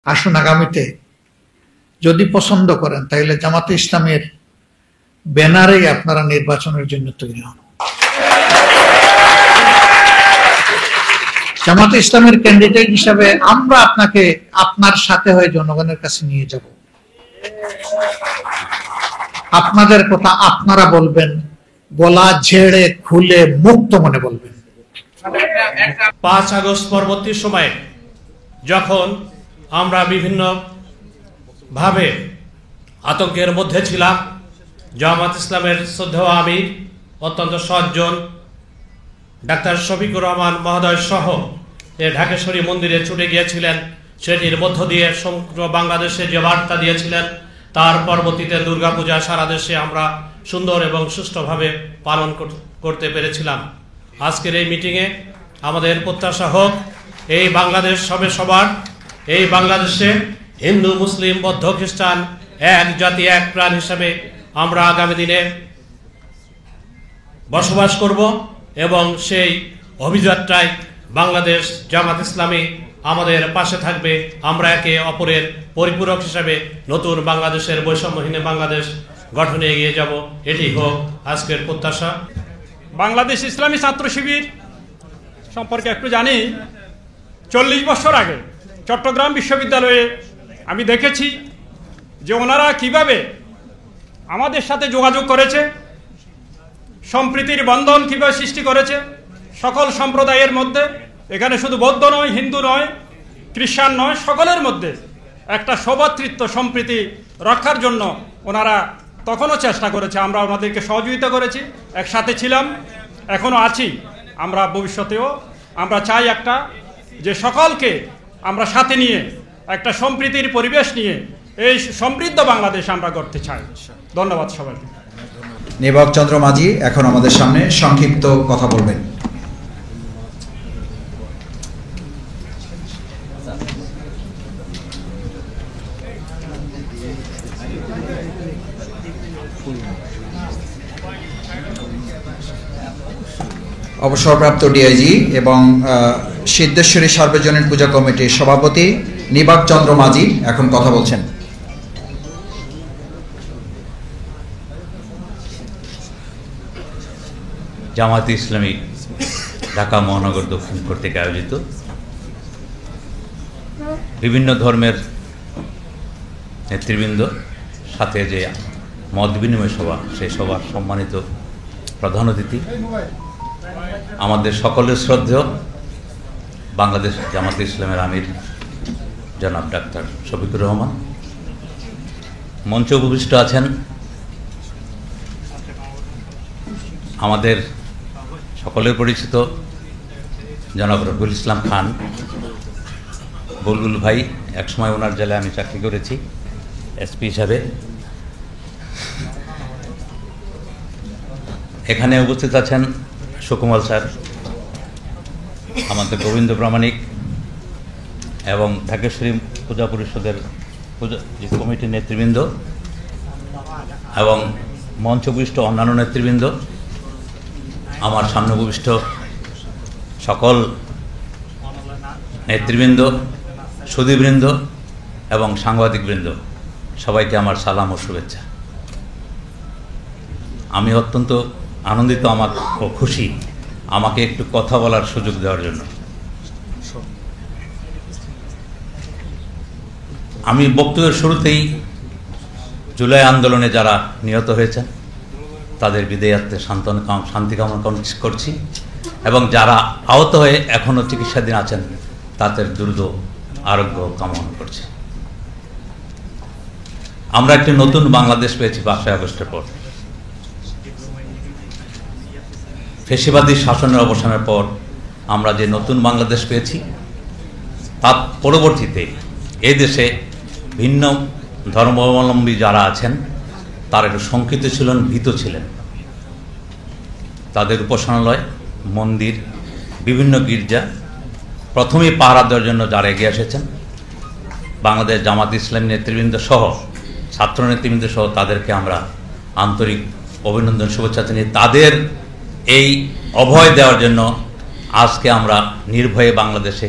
আসুন আগামীতে যদি পছন্দ করেন তাহলে জামাতে ইসলামের ব্যানারেই আপনারা নির্বাচনের জন্য তৈরি হন। জামাতে ইসলামের ক্যান্ডিডেট হিসাবে আমরা আপনাকে আপনার সাথে হয়ে জনগণের কাছে নিয়ে যাব। আপনাদের কথা আপনারা বলবেন, গলা ঝেড়ে খুলে মুক্ত মনে বলবেন। 5 আগস্ট পরবর্তী সময়ে যখন আমরা বিভিন্ন ভাবে আতঙ্কের মধ্যে ছিলাম, জামাত ইসলামের শ্রদ্ধেয় আমির অত্যন্ত সজ্জন ডাক্তার শফিকুর রহমান মহোদয় সহ ঢাকেশ্বরী মন্দিরে ছুটে গিয়েছিলেন। সেটির মধ্য দিয়ে সমগ্র বাংলাদেশে যে বার্তা দিয়েছিলেন, তার পরবর্তীতে দুর্গাপূজা সারা দেশে আমরা সুন্দর এবং সুষ্ঠুভাবে পালন করতে পেরেছিলাম। আজকের এই মিটিংয়ে আমাদের প্রত্যাশা হোক এই বাংলাদেশ হবে সবার, এই বাংলাদেশে হিন্দু মুসলিম বৌদ্ধ খ্রিস্টান এক জাতি এক প্রাণ হিসাবে আমরা আগামী দিনে বসবাস করব এবং সেই অভিযাত্রায় বাংলাদেশ জামাত ইসলামী আমাদের পাশে থাকবে। আমরা একে অপরের পরিপূরক হিসাবে নতুন বাংলাদেশের বৈষম্যহীন বাংলাদেশ গঠনে এগিয়ে যাব, এটি হোক আজকের প্রত্যাশা। বাংলাদেশ ইসলামী ছাত্র শিবির সম্পর্কে একটু জানি। 40 বছর আগে চট্টগ্রাম বিশ্ববিদ্যালয়ে আমি দেখেছি যে ওনারা কিভাবে আমাদের সাথে যোগাযোগ করেছে, সম্প্রীতির বন্ধন কিভাবে সৃষ্টি করেছে সকল সম্প্রদায়ের মধ্যে। এখানে শুধু বৌদ্ধ নয়, হিন্দু নয়, খ্রিস্টান নয়, সকলের মধ্যে একটা সৌভ্রাতৃত্ব সম্প্রীতি রক্ষার জন্য ওনারা তখনও চেষ্টা করেছে। আমরা ওনাদেরকে সহযোগিতা করেছি, একসাথে ছিলাম, এখনও আছি। আমরা ভবিষ্যতেও আমরা চাই একটা যে সকলকে আমরা সাথে নিয়ে একটা সম্প্রীতির পরিবেশ নিয়ে এই সমৃদ্ধ বাংলাদেশ আমরা গড়তে চাই। ধন্যবাদ সবাইকে। নির্বাক চন্দ্র মাঝি এখন আমাদের সামনে সংক্ষিপ্ত কথা বলবেন। অবসরপ্রাপ্ত ডিআইজি এবং সিদ্ধেশ্বরী সার্বজনীন পূজা কমিটির সভাপতি নির্বাক চন্দ্র মাঝি এখন কথা বলছেন। জামায়াতে ইসলামী ঢাকা মহানগর দক্ষিণ কর্তৃক আয়োজিত বিভিন্ন ধর্মের নেতৃবৃন্দ সাথে যে মত বিনিময় সভা, সেই সভার সম্মানিত প্রধান অতিথি, আমাদের সকলের শ্রদ্ধেয় বাংলাদেশ জামায়াতে ইসলামের আমির জনাব ডাক্তার শফিকুর রহমান, মঞ্চে উপবিষ্ট আছেন আমাদের সকলের পরিচিত জনাব রফিকুল ইসলাম খান বুলবুল ভাই, একসময় ওনার জেলায় আমি চাকরি করেছি এসপি হিসাবে। এখানে উপস্থিত আছেন সুকুমাল স্যার, আমাদের গোবিন্দ প্রামাণিক এবং ঢাকেশ্বরী পূজা পরিষদের কমিটির নেতৃবৃন্দ এবং মঞ্চবিষ্ট অন্যান্য নেতৃবৃন্দ, আমার সামনে উপবিষ্ট সকল নেতৃবৃন্দ, সুধীবৃন্দ এবং সাংবাদিকবৃন্দ, সবাইকে আমার সালাম ও শুভেচ্ছা। আমি অত্যন্ত আনন্দিত ও খুশি আমাকে একটু কথা বলার সুযোগ দেওয়ার জন্য। আমি বক্তব্যের শুরুতেই জুলাই আন্দোলনে যারা নিহত হয়েছেন তাদের বিদেয়াত্মে শান্তি কামনা করছি এবং যারা আহত হয়ে এখনও চিকিৎসাধীন আছেন তাদের দ্রুত আরোগ্য কামনা করছি। আমরা একটি নতুন বাংলাদেশ পেয়েছি 5 আগস্টের পর। ফ্যাসিবাদী শাসনের অবসানের পর আমরা যে নতুন বাংলাদেশ পেয়েছি, তার পরবর্তীতে এই দেশে ভিন্ন ধর্মাবলম্বী যারা আছেন তারা একটু শঙ্কিত ছিলেন, ভীত ছিলেন। তাদের উপাসনালয়, মন্দির, বিভিন্ন গির্জা প্রথমেই পাহারা দেওয়ার জন্য যারা এগিয়ে এসেছেন, বাংলাদেশ জামাত ইসলামী নেতৃবৃন্দ সহ ছাত্র নেতৃবৃন্দ সহ তাদেরকে আমরা আন্তরিক অভিনন্দন, শুভেচ্ছা জানিয়ে তাদের এই অভয় দেওয়ার জন্য আজকে আমরা নির্ভয়ে বাংলাদেশে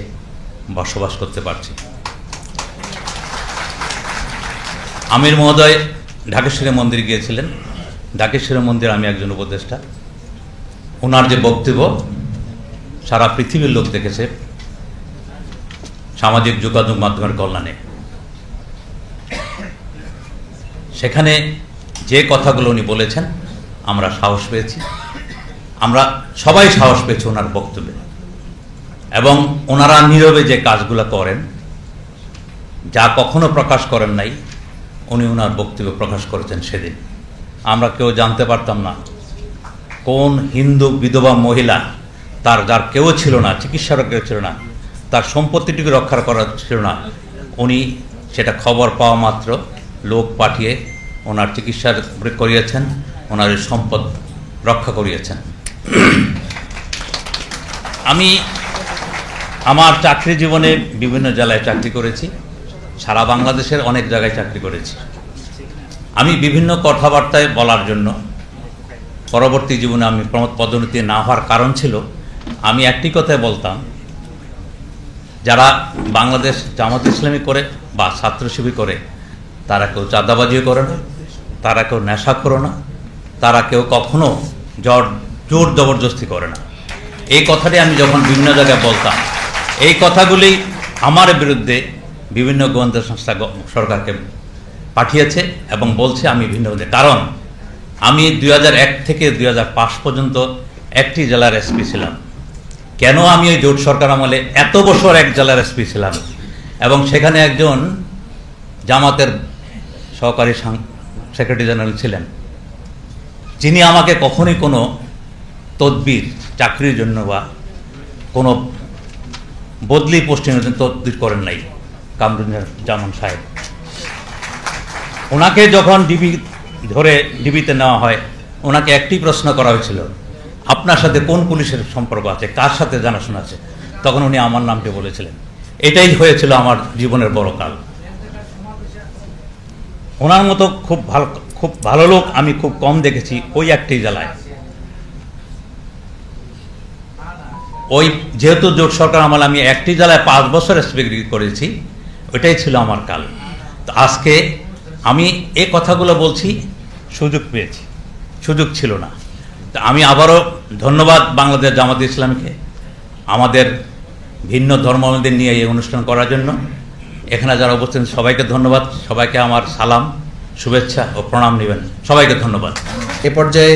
বসবাস করতে পারছি। আমির মহোদয় ঢাকেশ্বরী মন্দির গিয়েছিলেন। ঢাকেশ্বরী মন্দির আমি একজন উপদেষ্টা। ওনার যে বক্তব্য সারা পৃথিবীর লোক দেখেছে সামাজিক যোগাযোগ মাধ্যমের কল্যাণে। সেখানে যে কথাগুলো উনি বলেছেন আমরা সাহস পেয়েছি, আমরা সবাই সাহস পেয়েছি ওনার বক্তব্যে। এবং ওনারা নীরবে যে কাজগুলো করেন, যা কখনো প্রকাশ করেন নাই, উনি ওনার বক্তব্য প্রকাশ করেছেন সেদিন। আমরা কেউ জানতে পারতাম না কোন হিন্দু বিধবা মহিলা, যার কেউ ছিল না, চিকিৎসার কেউ ছিল না, তার সম্পত্তিটিকে রক্ষা করা ছিল না, উনি সেটা খবর পাওয়া মাত্র লোক পাঠিয়ে ওনার চিকিৎসা করিয়েছেন, ওনার সম্পদ রক্ষা করিয়েছেন। আমি আমার চাকরি জীবনে বিভিন্ন জেলায় চাকরি করেছি, সারা বাংলাদেশের অনেক জায়গায় চাকরি করেছি। আমি বিভিন্ন কথাবার্তায় বলার জন্য পরবর্তী জীবনে আমি পদোন্নতি না হওয়ার কারণ ছিল, আমি একটি কথাই বলতাম, যারা বাংলাদেশ জামাত ইসলামী করে বা ছাত্র শিবির করে তারা কেউ চাঁদাবাজিও করে না, তারা কেউ নেশা করে না, তারা কেউ কখনো জোর জবরদস্তি করে না। এই কথাটি আমি যখন বিভিন্ন জায়গায় বলতাম, এই কথাগুলি আমার বিরুদ্ধে বিভিন্ন গোয়েন্দা সংস্থা সরকারকে পাঠিয়েছে এবং বলছে আমি ভিন্ন। কারণ আমি 2001 থেকে 2005 পর্যন্ত একটি জেলার এসপি ছিলাম। কেন আমি ওই জোট সরকার আমলে এত বছর এক জেলার এসপি ছিলাম এবং সেখানে একজন জামাতের সহকারী সেক্রেটারি জেনারেল ছিলেন, যিনি আমাকে কখনোই কোনো তদবির চাকরির জন্য বা কোনো বদলি পোস্টিংয়ের জন্য তদবির করেন নাই, কামরুজ্জামান সাহেব। ওনাকে যখন ডিবিতে নেওয়া হয়, ওনাকে একটি প্রশ্ন করা হয়েছিল, আপনার সাথে কোন পুলিশের সম্পর্ক আছে, কার সাথে জানাশোনা আছে? তখন উনি আমার নামটি বলেছিলেন। এটাই হয়েছিল আমার জীবনের বড় কাল। ওনার মতো খুব ভালো লোক আমি খুব কম দেখেছি ওই একটি জেলায়। ওই যেহেতু জোট সরকার আমলে আমি একটি জেলায় 5 বছর এসপি করেছি, ওইটাই ছিল আমার কাল। তো আজকে আমি এই কথাগুলো বলছি, সুযোগ পেয়েছি, সুযোগ ছিল না। তো আমি আবারও ধন্যবাদ বাংলাদেশ জামাত ইসলামীকে, আমাদের ভিন্ন ধর্মাবলম্বীদের নিয়ে এই অনুষ্ঠান করার জন্য। এখানে যারা উপস্থিত সবাইকে ধন্যবাদ, সবাইকে আমার সালাম, শুভেচ্ছা ও প্রণাম নেবেন, সবাইকে ধন্যবাদ। এ পর্যায়ে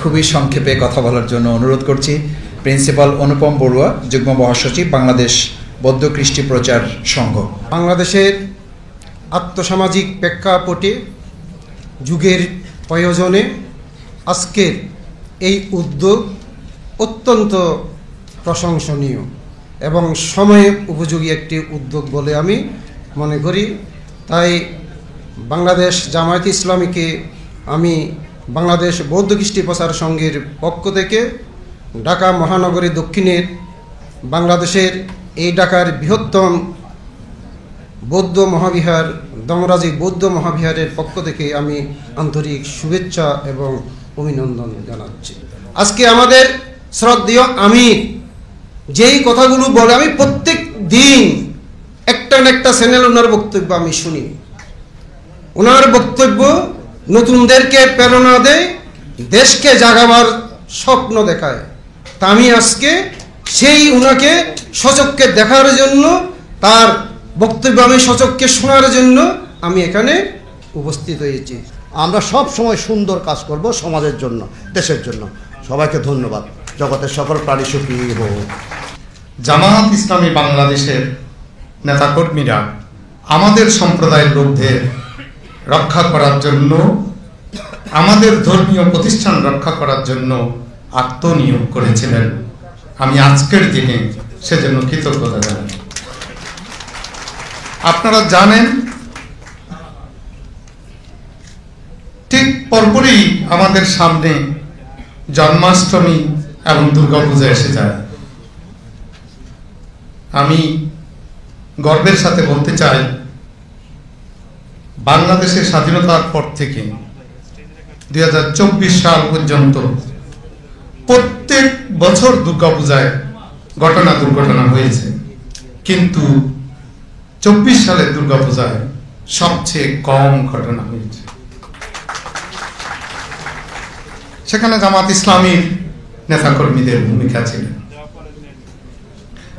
খুবই সংক্ষেপে কথা বলার জন্য অনুরোধ করছি প্রিন্সিপাল অনুপম বড়ুয়া, যুগ্ম মহাসচিব, বাংলাদেশ বৌদ্ধ কৃষ্টি প্রচার সংঘ। বাংলাদেশের আর্থসামাজিক প্রেক্ষাপটে যুগের প্রয়োজনে আজকের এই উদ্যোগ অত্যন্ত প্রশংসনীয় এবং সময়ে উপযোগী একটি উদ্যোগ বলে আমি মনে করি। তাই বাংলাদেশ জামায়াতে ইসলামীকে আমি বাংলাদেশ বৌদ্ধ কৃষ্টি প্রচার সংঘের পক্ষ থেকে ঢাকা মহানগরী দক্ষিণের বাংলাদেশের এই ঢাকার বৃহত্তম বৌদ্ধ মহাবিহার দমরাজি বৌদ্ধ মহাবিহারের পক্ষ থেকে আমি আন্তরিক শুভেচ্ছা এবং অভিনন্দন জানাচ্ছি। আজকে আমাদের শ্রদ্ধেয় আমির যেই কথাগুলো বলে, আমি প্রত্যেক দিন একটা না একটা চ্যানেল ওনার বক্তব্য আমি শুনি। ওনার বক্তব্য নতুনদেরকে প্রেরণা দেয়, দেশকে জাগাবার স্বপ্ন দেখায়। তা আমি আজকে সেই ওনাকে সচক্ষে দেখার জন্য, তার বক্তব্য আমি সচক্ষে শোনার জন্য আমি এখানে উপস্থিত হয়েছি। আমরা সব সময় সুন্দর কাজ করব সমাজের জন্য, দেশের জন্য। সবাইকে ধন্যবাদ। জগতের সকল প্রাণী সুখী হোক। জামাত ইসলামী বাংলাদেশের নেতাকর্মীরা আমাদের সম্প্রদায়ের লোকদের রক্ষা করার জন্য, আমাদের ধর্মীয় প্রতিষ্ঠান রক্ষা করার জন্য আত্মনিয়োগ করেছিলেন। আমি আজকের দিনে সেজন্য কৃতজ্ঞতা জানাই। আপনারা জানেন, ঠিক পরপরই আমাদের সামনে জন্মাষ্টমী এবং দুর্গাপূজা এসে যায়। আমি গর্বের সাথে বলতে চাই, বাংলাদেশের স্বাধীনতার পর থেকে 2024 সাল পর্যন্ত প্রত্যেক বছর দুর্গাপূজায় দুর্ঘটনা হয়েছে, কিন্তু 24 সালের দুর্গাপূজায় সবচেয়ে কম ঘটনা হয়েছে। সেখানে জামাত ইসলামীর নেতাকর্মীদের ভূমিকা ছিল।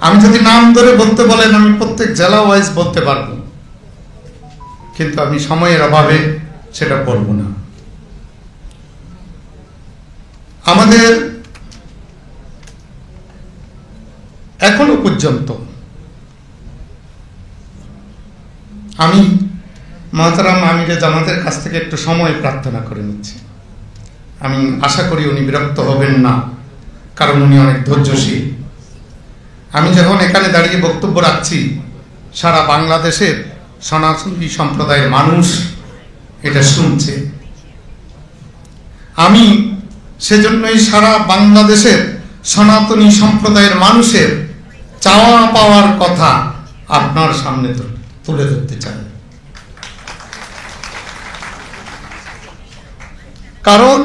আমি যদি নাম ধরে বলতে বলেন আমি প্রত্যেক জেলা ওয়াইজ বলতে পারবো, কিন্তু আমি সময়ের অভাবে সেটা বলবো না। আমাদের এখনো পর্যন্ত আমি মাহতারাম আমিরে জামাতের কাছ থেকে একটু সময় প্রার্থনা করে নিচ্ছি। আমি আশা করি উনি বিরক্ত হবেন না, কারণ উনি অনেক ধৈর্যশীল। আমি যখন এখানে দাঁড়িয়ে বক্তব্য রাখছি, সারা বাংলাদেশের সনাতনী সম্প্রদায়ের মানুষ এটা শুনছে। আমি সেজন্যই সারা বাংলাদেশের সনাতনী সম্প্রদায়ের মানুষের চাওয়া পাওয়ার কথা আপনার সামনে তুলে ধরতে চাই। কারণ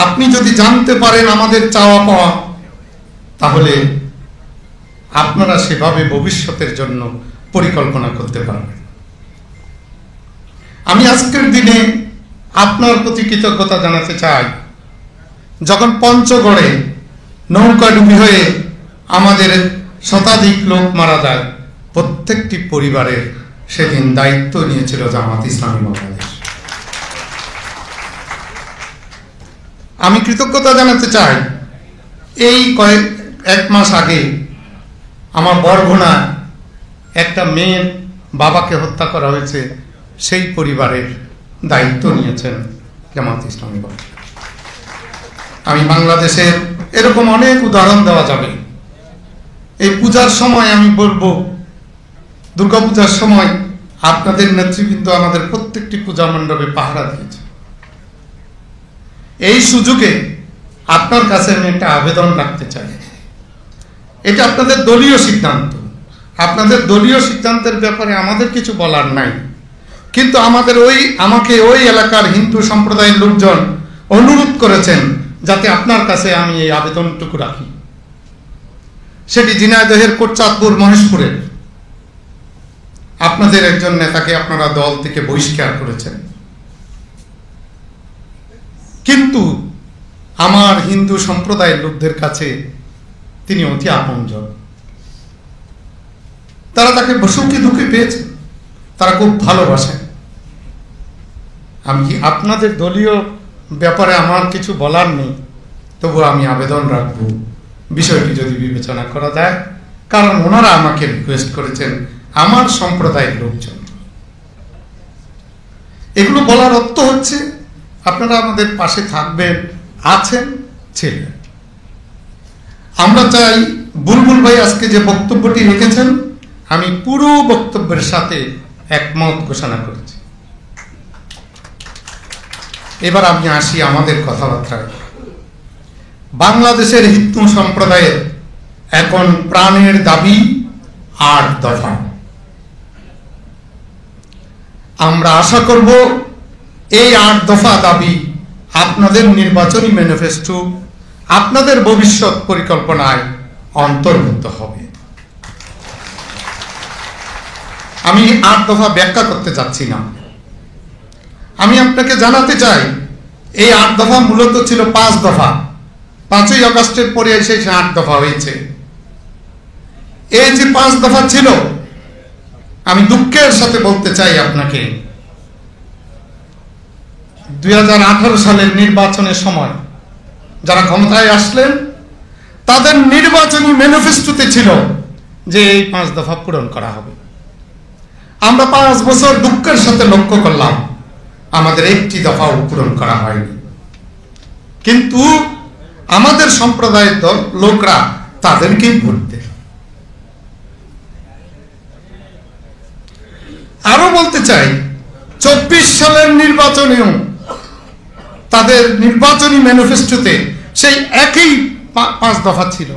আপনি যদি জানতে পারেন আমাদের চাওয়া পাওয়া, তাহলে আপনারা সেভাবে ভবিষ্যতের জন্য পরিকল্পনা করতে পারবেন। আমি আজকের দিনে আপনার প্রতি কৃতজ্ঞতা জানাতে চাই। যখন পঞ্চগড়ে নৌকাডুবি হয়ে আমাদের শতাধিক লোক মারা যায়, প্রত্যেকটি পরিবারের সেদিন দায়িত্ব নিয়েছিল জামাত ইসলামী বাংলাদেশ। আমি কৃতজ্ঞতা জানাতে চাই, এই এক মাস আগে আমার বরগুনা একটা মেয়ের বাবাকে হত্যা করা হয়েছে, সেই পরিবারের দায়িত্ব নিয়েছেন জামাত ইসলামী বাংলাদেশ। আমি বাংলাদেশের এরকম অনেক উদাহরণ দেওয়া যাবে। এই পূজার সময় আমি বলবো, দুর্গাপূজার সময় আপনাদের নেতৃবৃন্দ আমাদের প্রত্যেকটি পূজা মণ্ডপে পাহারা দিয়েছে। এই সুযোগে আপনার কাছে আমি একটা আবেদন রাখতে চাই। এটা আপনাদের দলীয় সিদ্ধান্ত, আপনাদের দলীয় সিদ্ধান্তের ব্যাপারে আমাদের কিছু বলার নাই, কিন্তু আমাকে ওই এলাকার হিন্দু সম্প্রদায়ের লোকজন অনুরোধ করেছেন যাতে আপনার কাছে আমি এই আবেদনটুকু রাখি। সেটি ঝিনাইদহের কোটচাঁদপুর মহেশপুরের আপনাদের একজন নেতাকে আপনারা দল থেকে বহিষ্কার করেছেন, কিন্তু আমার হিন্দু সম্প্রদায়ের লোকদের কাছে তিনি অতি আপনজন। তারা তাকে সুখে দুঃখে পেয়েছেন, তারা খুব ভালোবাসেন। আমি আপনাদের দলীয় ব্যাপারে আমার কিছু বলার নেই, তবু আমি আবেদন রাখবো বিষয়টি যদি বিবেচনা করা যায়, কারণ ওনারা আমাকে রিকোয়েস্ট করেছেন, আমার সম্প্রদায়ের লোকজন। এগুলো বলার অর্থ হচ্ছে আপনারা আমাদের পাশে থাকবেন, আছেন, ছিলেন। আমরা চাই, বুলবুল ভাই আজকে যে বক্তব্যটি রেখেছেন, আমি পুরো বক্তব্যের সাথে একমত ঘোষণা করেছি। এবার আমি আসি আমাদের কথাবার্তায়। বাংলাদেশের হিন্দু সম্প্রদায়ের এখন প্রাণের দাবি 8 দফা। আমরা আশা করব এই 8 দফা দাবি আপনাদের নির্বাচনী ম্যানিফেস্টো, আপনাদের ভবিষ্যৎ পরিকল্পনায় অন্তর্ভুক্ত হবে। আমি 8 দফা ব্যাখ্যা করতে যাচ্ছি না। আমি আপনাকে জানাতে চাই, এই 8 দফা মূলত ছিল 5 দফা। 5ই আগস্টের পরে এসে 8 দফা হয়েছে। এই যে 5 দফা ছিল, আমি দুঃখের সাথে বলতে চাই আপনাকে, 2018 সালের নির্বাচনের সময় যারা ক্ষমতায় আসলেন, তাদের নির্বাচনী ম্যানিফেস্টোতে ছিল যে এই 5 দফা পূরণ করা হবে। আমরা 5 বছর দুঃখের সাথে লক্ষ্য করলাম আমাদের একটি দফাও পূরণ করা হয়নি। কিন্তু আমাদের সম্প্রদায়ের লোকরা তাদেরকেই ভোট দেয়। আরো বলতে চাই, 24 সালের নির্বাচনেও তাদের নির্বাচনী ম্যানিফেস্টোতে সেই একই 5 দফা ছিল,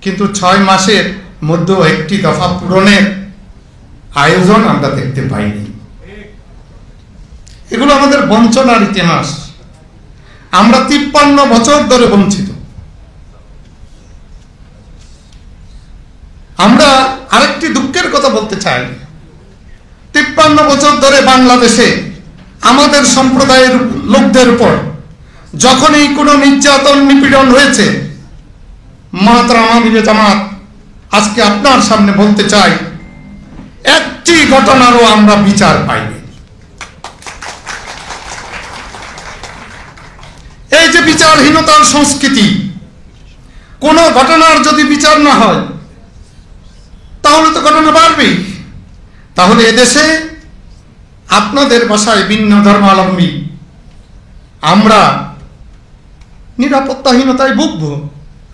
কিন্তু 6 মাসের মধ্যেও একটি দফা পূরণের আয়োজন আমরা দেখতে পাইনি। এগুলো আমাদের বঞ্চনার ইতিহাস। আমরা 53 বছর ধরে বঞ্চিত। আমরা আরেকটি দুঃখের কথা বলতে চাই, 53 বছর ধরে বাংলাদেশে আমাদের সম্প্রদায়ের লোকদের উপর যখনই কোনো নির্যাতন নিপীড়ন হয়েছে, মাহতারাম আমিরে জামাত আজকে আপনার সামনে বলতে চাই, একটি ঘটনারও আমরা বিচার পাইনি। এই যে বিচারহীনতার সংস্কৃতি, কোন ঘটনার যদি বিচার না হয় তাহলে তো ঘটনা বাড়বেই। তাহলে এদেশে আপনাদের ভাষায় ভিন্ন ধর্মাবলম্বী আমরা নিরাপত্তাহীনতায় ভুগবো,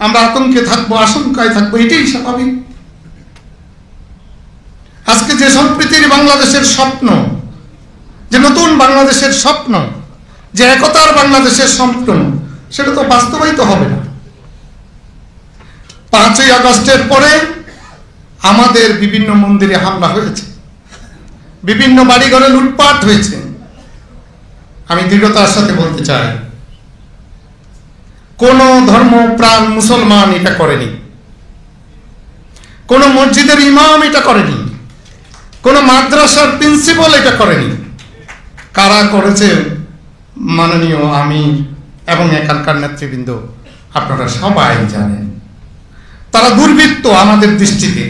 আমরা আতঙ্কে থাকবো, আশঙ্কায় থাকবো, এটাই স্বাভাবিক। আজকে যে সম্প্রীতির বাংলাদেশের স্বপ্ন, যে নতুন বাংলাদেশের স্বপ্ন, যে একতার বাংলাদেশের স্বপ্ন, সেটা তো বাস্তবায়িত হবে না। 5ই আগস্টের পরে আমাদের বিভিন্ন মন্দিরে হামলা হয়েছে, বিভিন্ন বাড়িঘরে লুটপাট হয়েছে। আমি দৃঢ়তার সাথে বলতে চাই, কোন ধর্মপ্রাণ মুসলমান এটা করেনি, কোন মসজিদের ইমাম এটা করেনি, কোন মাদ্রাসার প্রিন্সিপাল এটা করেনি। কারা করেছে মাননীয় আমির এবং এখানকার নেতৃবৃন্দ আপনারা সবাই জানেন। তারা দুর্বৃত্ত আমাদের দৃষ্টিতে,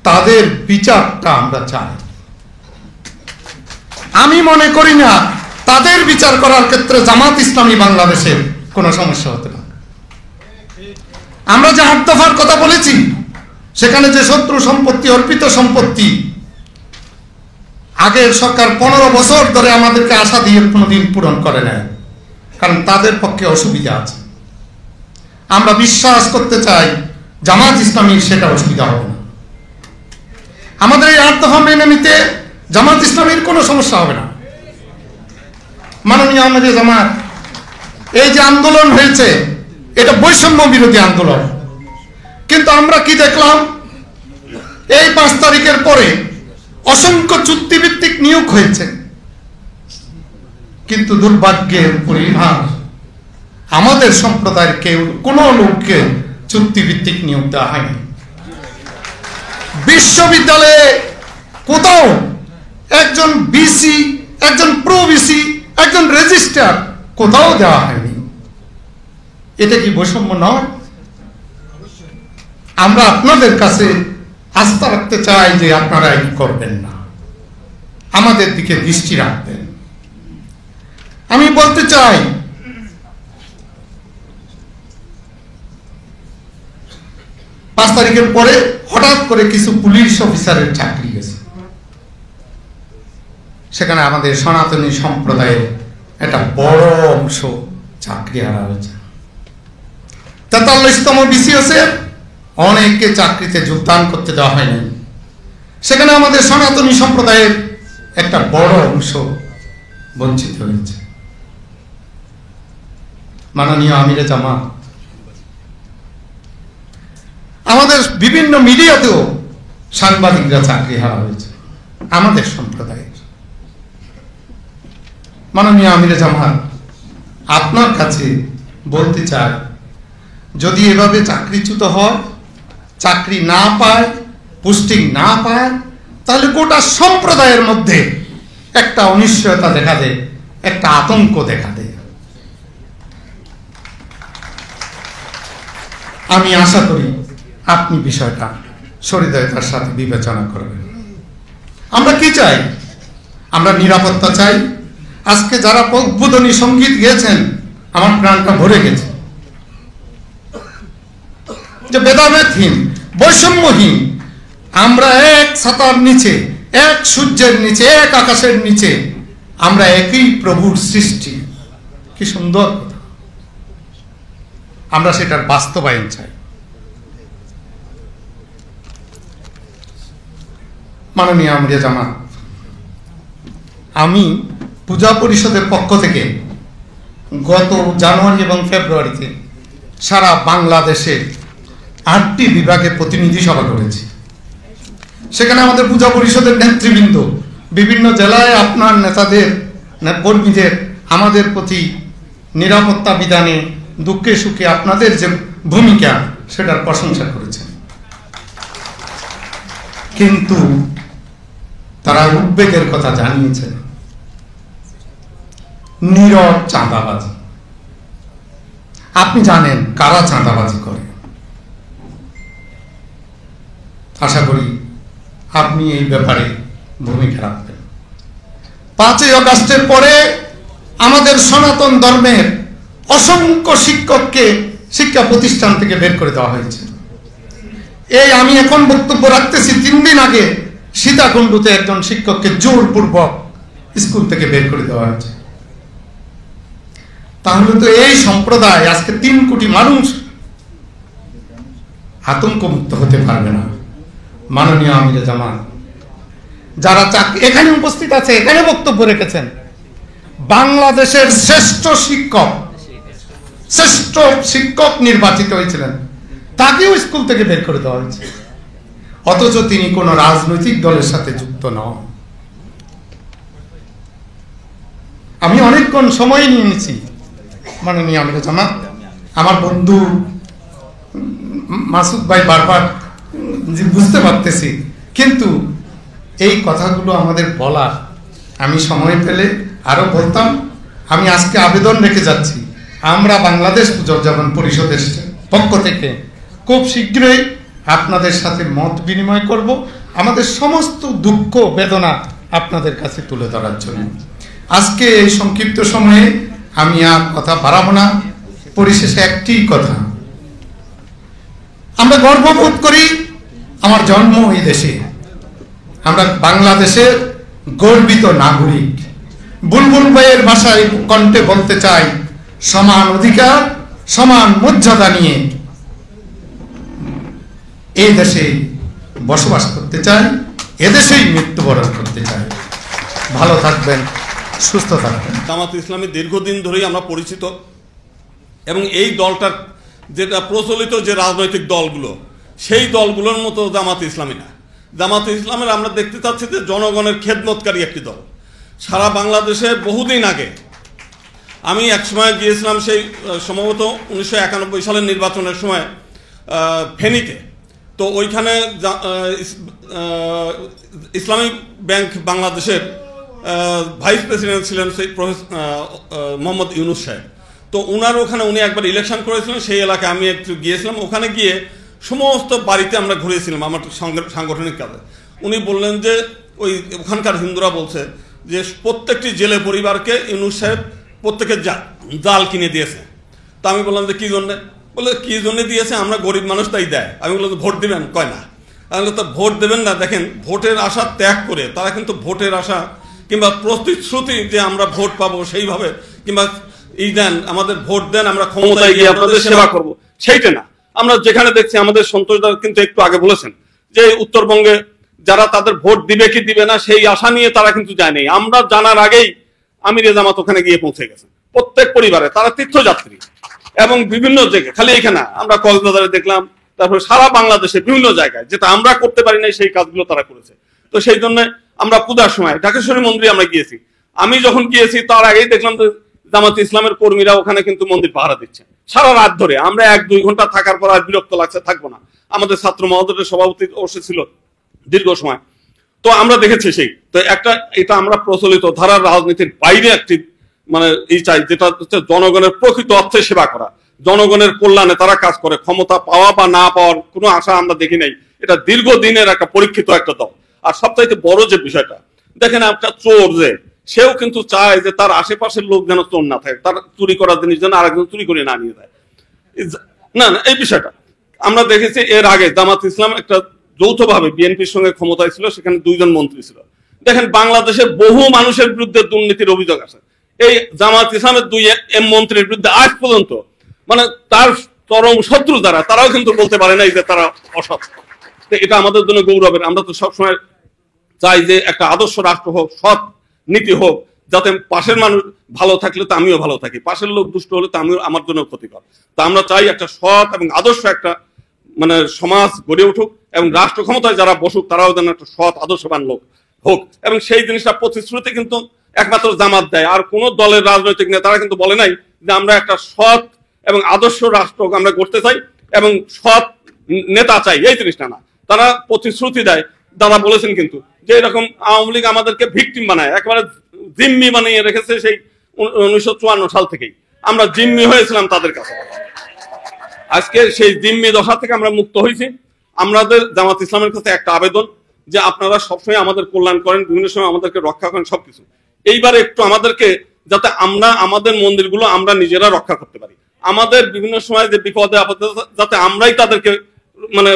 তাদের বিচারটা আমরা চাই। আমি মনে করি না তাদের বিচার করার ক্ষেত্রে জামাত ইসলামী বাংলাদেশের কোনো সমস্যা হতে পারে। আমরা যে 8 দফার কথা বলেছি, সেখানে যে শত্রু সম্পত্তি, অর্পিত সম্পত্তি, আগের সরকার 15 বছর ধরে আমাদেরকে আশা দিয়ে কোনোদিন পূরণ করে নাই, কারণ তাদের পক্ষে অসুবিধা আছে। আমরা বিশ্বাস করতে চাই জামাত ইসলামীর সেটা অসুবিধা হবে না। আমাদের এই 8 দফা মেনে নিতে জামাত ইসলামীর কোনো সমস্যা হবে না। মাননীয় আমিরে জামাত, এই যে আন্দোলন হয়েছে এটা বৈষম্য বিরোধী আন্দোলন, কিন্তু আমরা কি দেখলাম, এই 5 তারিখের পরে অসংখ্য চুক্তিভিত্তিক নিয়োগ হয়েছে, কিন্তু দুর্ভাগ্যের পরিহার আমাদের সম্প্রদায়ের কেউ কোনো লোককে চুক্তিভিত্তিক নিয়োগ দেওয়া হয়নি। বিশ্ববিদ্যালয়ে কোথাও একজন বিসি, একজন প্রো বিসি, একজন রেজিস্ট্রার কোথাও দেওয়া হয়নি। এটা কি বৈষম্য নয়? আমরা আপনাদের কাছে আস্থা রাখতে চাই যে আপনারা এই করবেন না, আমাদের দিকে দৃষ্টি রাখবেন। আমি বলতে চাই, পাঁচ তারিখের পরে হঠাৎ করে কিছু পুলিশ অফিসারের চাকরি গেছে, সেখানে আমাদের সনাতনী সম্প্রদায়ের একটা বড় অংশ চাকরি হারা হয়েছে। 43তম বিসিএস এর অনেককে চাকরিতে যোগদান করতে দেওয়া হয়নি, সেখানে আমাদের সনাতনী সম্প্রদায়ের একটা বড় অংশ বঞ্চিত হয়েছে। মাননীয় আমিরে জামাত, আমাদের বিভিন্ন মিডিয়াতেও সাংবাদিকরা চাকরি হারা হয়েছে আমাদের সম্প্রদায়ের। মাননীয় আমিরে জামাত, আপনার কাছে বলতে চাই, যদি এভাবে চাকরিচ্যুত হয়, চাকরি না পায়, পোস্টিং না পায়, তাহলে গোটা সম্প্রদায়ের মধ্যে একটা অনিশ্চয়তা দেখা দেয়, একটা আতঙ্ক দেখা দেয়। আমি আশা করি আপনি বিষয়টা সহৃদয়তার সাথে বিবেচনা করবেন। আমরা কি চাই? আমরা নিরাপত্তা চাই। আজকে যারা উদ্বোধনী সঙ্গীত গেয়েছেন, আমার প্রাণটা ভরে গেছে, যে ভেদাভেদহীন, বৈষম্যহীন, আমরা এক ছাতার নিচে, এক সূর্যের নিচে, এক আকাশের নিচে, আমরা একই প্রভুর সৃষ্টি। কি সুন্দর কথা! আমরা সেটার বাস্তবায়ন চাই। মাননীয় আমিরে জামাত, আমি পূজা পরিষদের পক্ষ থেকে গত জানুয়ারি এবং ফেব্রুয়ারিতে সারা বাংলাদেশে 8টি বিভাগে প্রতিনিধি সভা করেছি। সেখানে আমাদের পূজা পরিষদের নেতৃবৃন্দ বিভিন্ন জেলায় আপনার নেতাদের, কর্মীদের আমাদের প্রতি নিরাপত্তা বিধানে, দুঃখে সুখে আপনাদের যে ভূমিকা, সেটার প্রশংসা করেছেন। কিন্তু তারা উদ্বেগের কথা জানিয়েছেন। নীরব চাঁদাবাজি, আপনি জানেন কারা চাঁদাবাজি করে। আশা করি আপনি এই ব্যাপারে ভূমিকা রাখবেন। 5ই আগস্টের পরে আমাদের সনাতন ধর্মের অসংখ্য শিক্ষককে শিক্ষা প্রতিষ্ঠান থেকে বের করে দেওয়া হয়েছে। এই আমি এখন বক্তব্য রাখতেছি, 3 দিন আগে সীতাকুণ্ডুতে একজন শিক্ষককে জোরপূর্বক স্কুল থেকে বের করে দেওয়া হয়েছে। তাহলে তো এই সম্প্রদায় আজকে 3 কোটি মানুষ আতঙ্ক মুক্ত হতে পারবে না। মাননীয় আমিরে জামাত যারা এখানে উপস্থিত আছে, এখানে বক্তব্য রেখেছেন, বাংলাদেশের শ্রেষ্ঠ শিক্ষক নির্বাচিত হয়েছিলেন, তাকেও স্কুল থেকে বের করে দেওয়া হয়েছে, অথচ তিনি কোন রাজনৈতিক দলের সাথে যুক্ত নন। আমি অনেকক্ষণ সময় নিয়েছি মাননীয় আমিরে জামাত, আমার বন্ধু মাসুদ ভাই বারবার বুঝতে পারতেছি, কিন্তু এই কথাগুলো আমাদের বলার, আমি সময় পেলে আরো বলতাম। আমি আজকে আবেদন রেখে যাচ্ছি, আমরা বাংলাদেশ পুনর্জীবন পরিষদের পক্ষ থেকে খুব শীঘ্রই আপনাদের সাথে মত বিনিময় করব, আমাদের সমস্ত দুঃখ বেদনা আপনাদের কাছে তুলে ধরার জন্য। আজকে এই সংক্ষিপ্ত সময়ে আমি আর কথা বাড়াবো না। পরিশেষে একটি কথা, আমরা গর্ববোধ করি আমার জন্ম এই দেশে, আমরা বাংলাদেশের গর্বিত নাগরিক। বুলবুল ভাইয়ের ভাষায় কণ্ঠে বলতে চাই, সমান অধিকার সমান মর্যাদা নিয়ে এই দেশে বসবাস করতে চাই, এদেশেই মৃত্যুবরণ করতে চাই। ভালো থাকবেন, সুস্থ থাকবেন। জামাত ইসলামী দীর্ঘদিন ধরেই আমরা পরিচিত, এবং এই দলটার যেটা প্রচলিত যে রাজনৈতিক দলগুলো, সেই দলগুলোর মতো জামাত ইসলামী না। জামাত ইসলামের আমরা দেখতে চাচ্ছি যে জনগণের খেদমতকারী একটি দল। সারা বাংলাদেশে বহুদিন আগে আমি একসময় গিয়েছিলাম, সেই সম্ভবত 1991 সালের নির্বাচনের সময় ফেনীতে। তো ওইখানে ইসলামিক ব্যাংক বাংলাদেশের ভাইস প্রেসিডেন্ট ছিলেন সেই মোহাম্মদ ইউনুস সাহেব। তো উনার ওখানে উনি একবার ইলেকশন করেছিলেন, সেই এলাকায় আমি একটু গিয়েছিলাম। ওখানে গিয়ে সমস্ত বাড়িতে আমরা ঘুরেছিলাম আমার সাংগঠনিক কাজে। উনি বললেন যে ওখানকার হিন্দুরা বলছে যে প্রত্যেকটি জেলে পরিবারকে ইউনুস সাহেব প্রত্যেকের জাল কিনে দিয়েছে। তো আমি বললাম যে কী জন্যে? বলে কী জন্যে দিয়েছে, আমরা গরিব মানুষ তাই দেয়। আমি বললাম ভোট দেবেন? কয় না। আমি বললাম ভোট দেবেন না, দেখেন ভোটের আশা ত্যাগ করে তারা কিন্তু ভোটের আশা কিংবা প্রতিশ্রুতি যে আমরা ভোট পাবো সেইভাবে কিংবা দেন আমাদের ভোট দেন, আমরা ক্ষমতায় গিয়ে আপনাদের সেবা করব, সেইটা না। আমরা যেখানে দেখছি আমাদের সন্তোষদা কিন্তু একটু আগে বলেছেন যে উত্তরবঙ্গে যারা তাদের ভোট দিবে কি দিবে না সেই আশা নিয়ে তারা কিন্তু যায়নি। আমরা জানার আগেই আমিরে জামাত ওখানে গিয়ে পৌঁছে গেছে, প্রত্যেক পরিবারে তারা তীর্থযাত্রী। এবং বিভিন্ন জায়গায়, খালি এখানে আমরা কক্সবাজারে দেখলাম, তারপরে সারা বাংলাদেশে বিভিন্ন জায়গায় যেটা আমরা করতে পারি নাই সেই কাজগুলো তারা করেছে। তো সেই জন্য আমরা পূজার সময় ঢাকেশ্বরী মন্দিরে আমরা গিয়েছি। আমি যখন গিয়েছি তার আগেই দেখলাম যে জামাত ইসলামের কর্মীরা ওখানে কিন্তু মন্দির পাহারা দিচ্ছে সারা রাত ধরে। আমরা 1-2 ঘন্টা থাকার পর আর বিরক্ত লাগছে, থাকবো না। আমাদের ছাত্র মহোদয়ের সভাপতি অবশ্যই ছিল দীর্ঘ সময়। তো আমরা দেখেছি সেই তো এটা আমরা প্রচলিত ধারার রাজনীতির বাইরে একটি মানে চাই, যেটা হচ্ছে জনগণের প্রকৃত অর্থে সেবা করা, জনগণের কল্যাণে তারা কাজ করে। ক্ষমতা পাওয়া বা না পাওয়ার কোনো আশা আমরা দেখি নাই। এটা দীর্ঘদিনের একটা পরীক্ষিত একটা দল। আর সবচাইতে বড় যে বিষয়টা দেখেন, একটা চোর যে সেও কিন্তু চায় যে তার আশেপাশের লোক যেন চোর না থাকে, তার চুরি করার জিনিস যেন আরেকজন চুরি করে না নিয়ে যায়। না এই বিষয়টা আমরা দেখেছি এর আগে জামাত ইসলাম একটা যৌথভাবে বিএনপির সঙ্গে ক্ষমতায় ছিল, সেখানে 2 জন মন্ত্রী ছিল। দেখেন বাংলাদেশের বহু মানুষের বিরুদ্ধে দুর্নীতির অভিযোগ আছে। এই জামাত ইসলামের 2 মন্ত্রীর বিরুদ্ধে আজ পর্যন্ত মানে তার চরম শত্রু যারা, তারাও কিন্তু বলতে পারে নাই যে তারা অসৎ। এটা আমাদের জন্য গৌরবের। আমরা তো সবসময় চাই যে একটা আদর্শ রাষ্ট্র হোক, সৎ নীতি হোক, যাতে পাশের মানুষ ভালো থাকলে তো আমিও ভালো থাকি, পাশের লোক দুষ্ট হলে তো আমিও আমার জন্য ক্ষতিকর। তা আমরা চাই একটা সৎ এবং আদর্শ একটা মানে সমাজ গড়ে উঠুক, এবং রাষ্ট্র ক্ষমতায় যারা বসুক তারাও যেন একটা সৎ আদর্শবান লোক হোক। এবং সেই জিনিসটা প্রতিশ্রুতি কিন্তু একমাত্র জামাত দেয়, আর কোন দলের রাজনৈতিক নেতারা কিন্তু বলে নাই যে আমরা একটা সৎ এবং আদর্শ রাষ্ট্র আমরা গড়তে চাই এবং সৎ নেতা চাই, এই জিনিসটা না। তারা প্রতিশ্রুতি দেয়, দাদা বলেছেন কিন্তু যে এরকম আওয়ামী লীগ আমাদেরকে ভিকটিম বানায়, একেবারে জিম্মি বানিয়ে রেখেছে সেই 1954 সাল থেকেই। আমরা জিম্মি হয়েছিলাম তাদের কাছে। আজকে সেই জিম্মি দশা থেকে আমরা মুক্ত হয়েছি। আমাদের জামাত ইসলামের কাছে একটা আবেদন যে আপনারা সবসময় আমাদের কল্যাণ করেন, বিভিন্ন সময় আমাদেরকে রক্ষা করেন সবকিছু, এইবারে একটু আমাদেরকে যাতে আমরা আমাদের মন্দিরগুলো আমরা নিজেরা রক্ষা করতে পারি, আমাদের বিভিন্ন সময় যে বিপদে আপদে যাতে আমরাই তাদেরকে মানে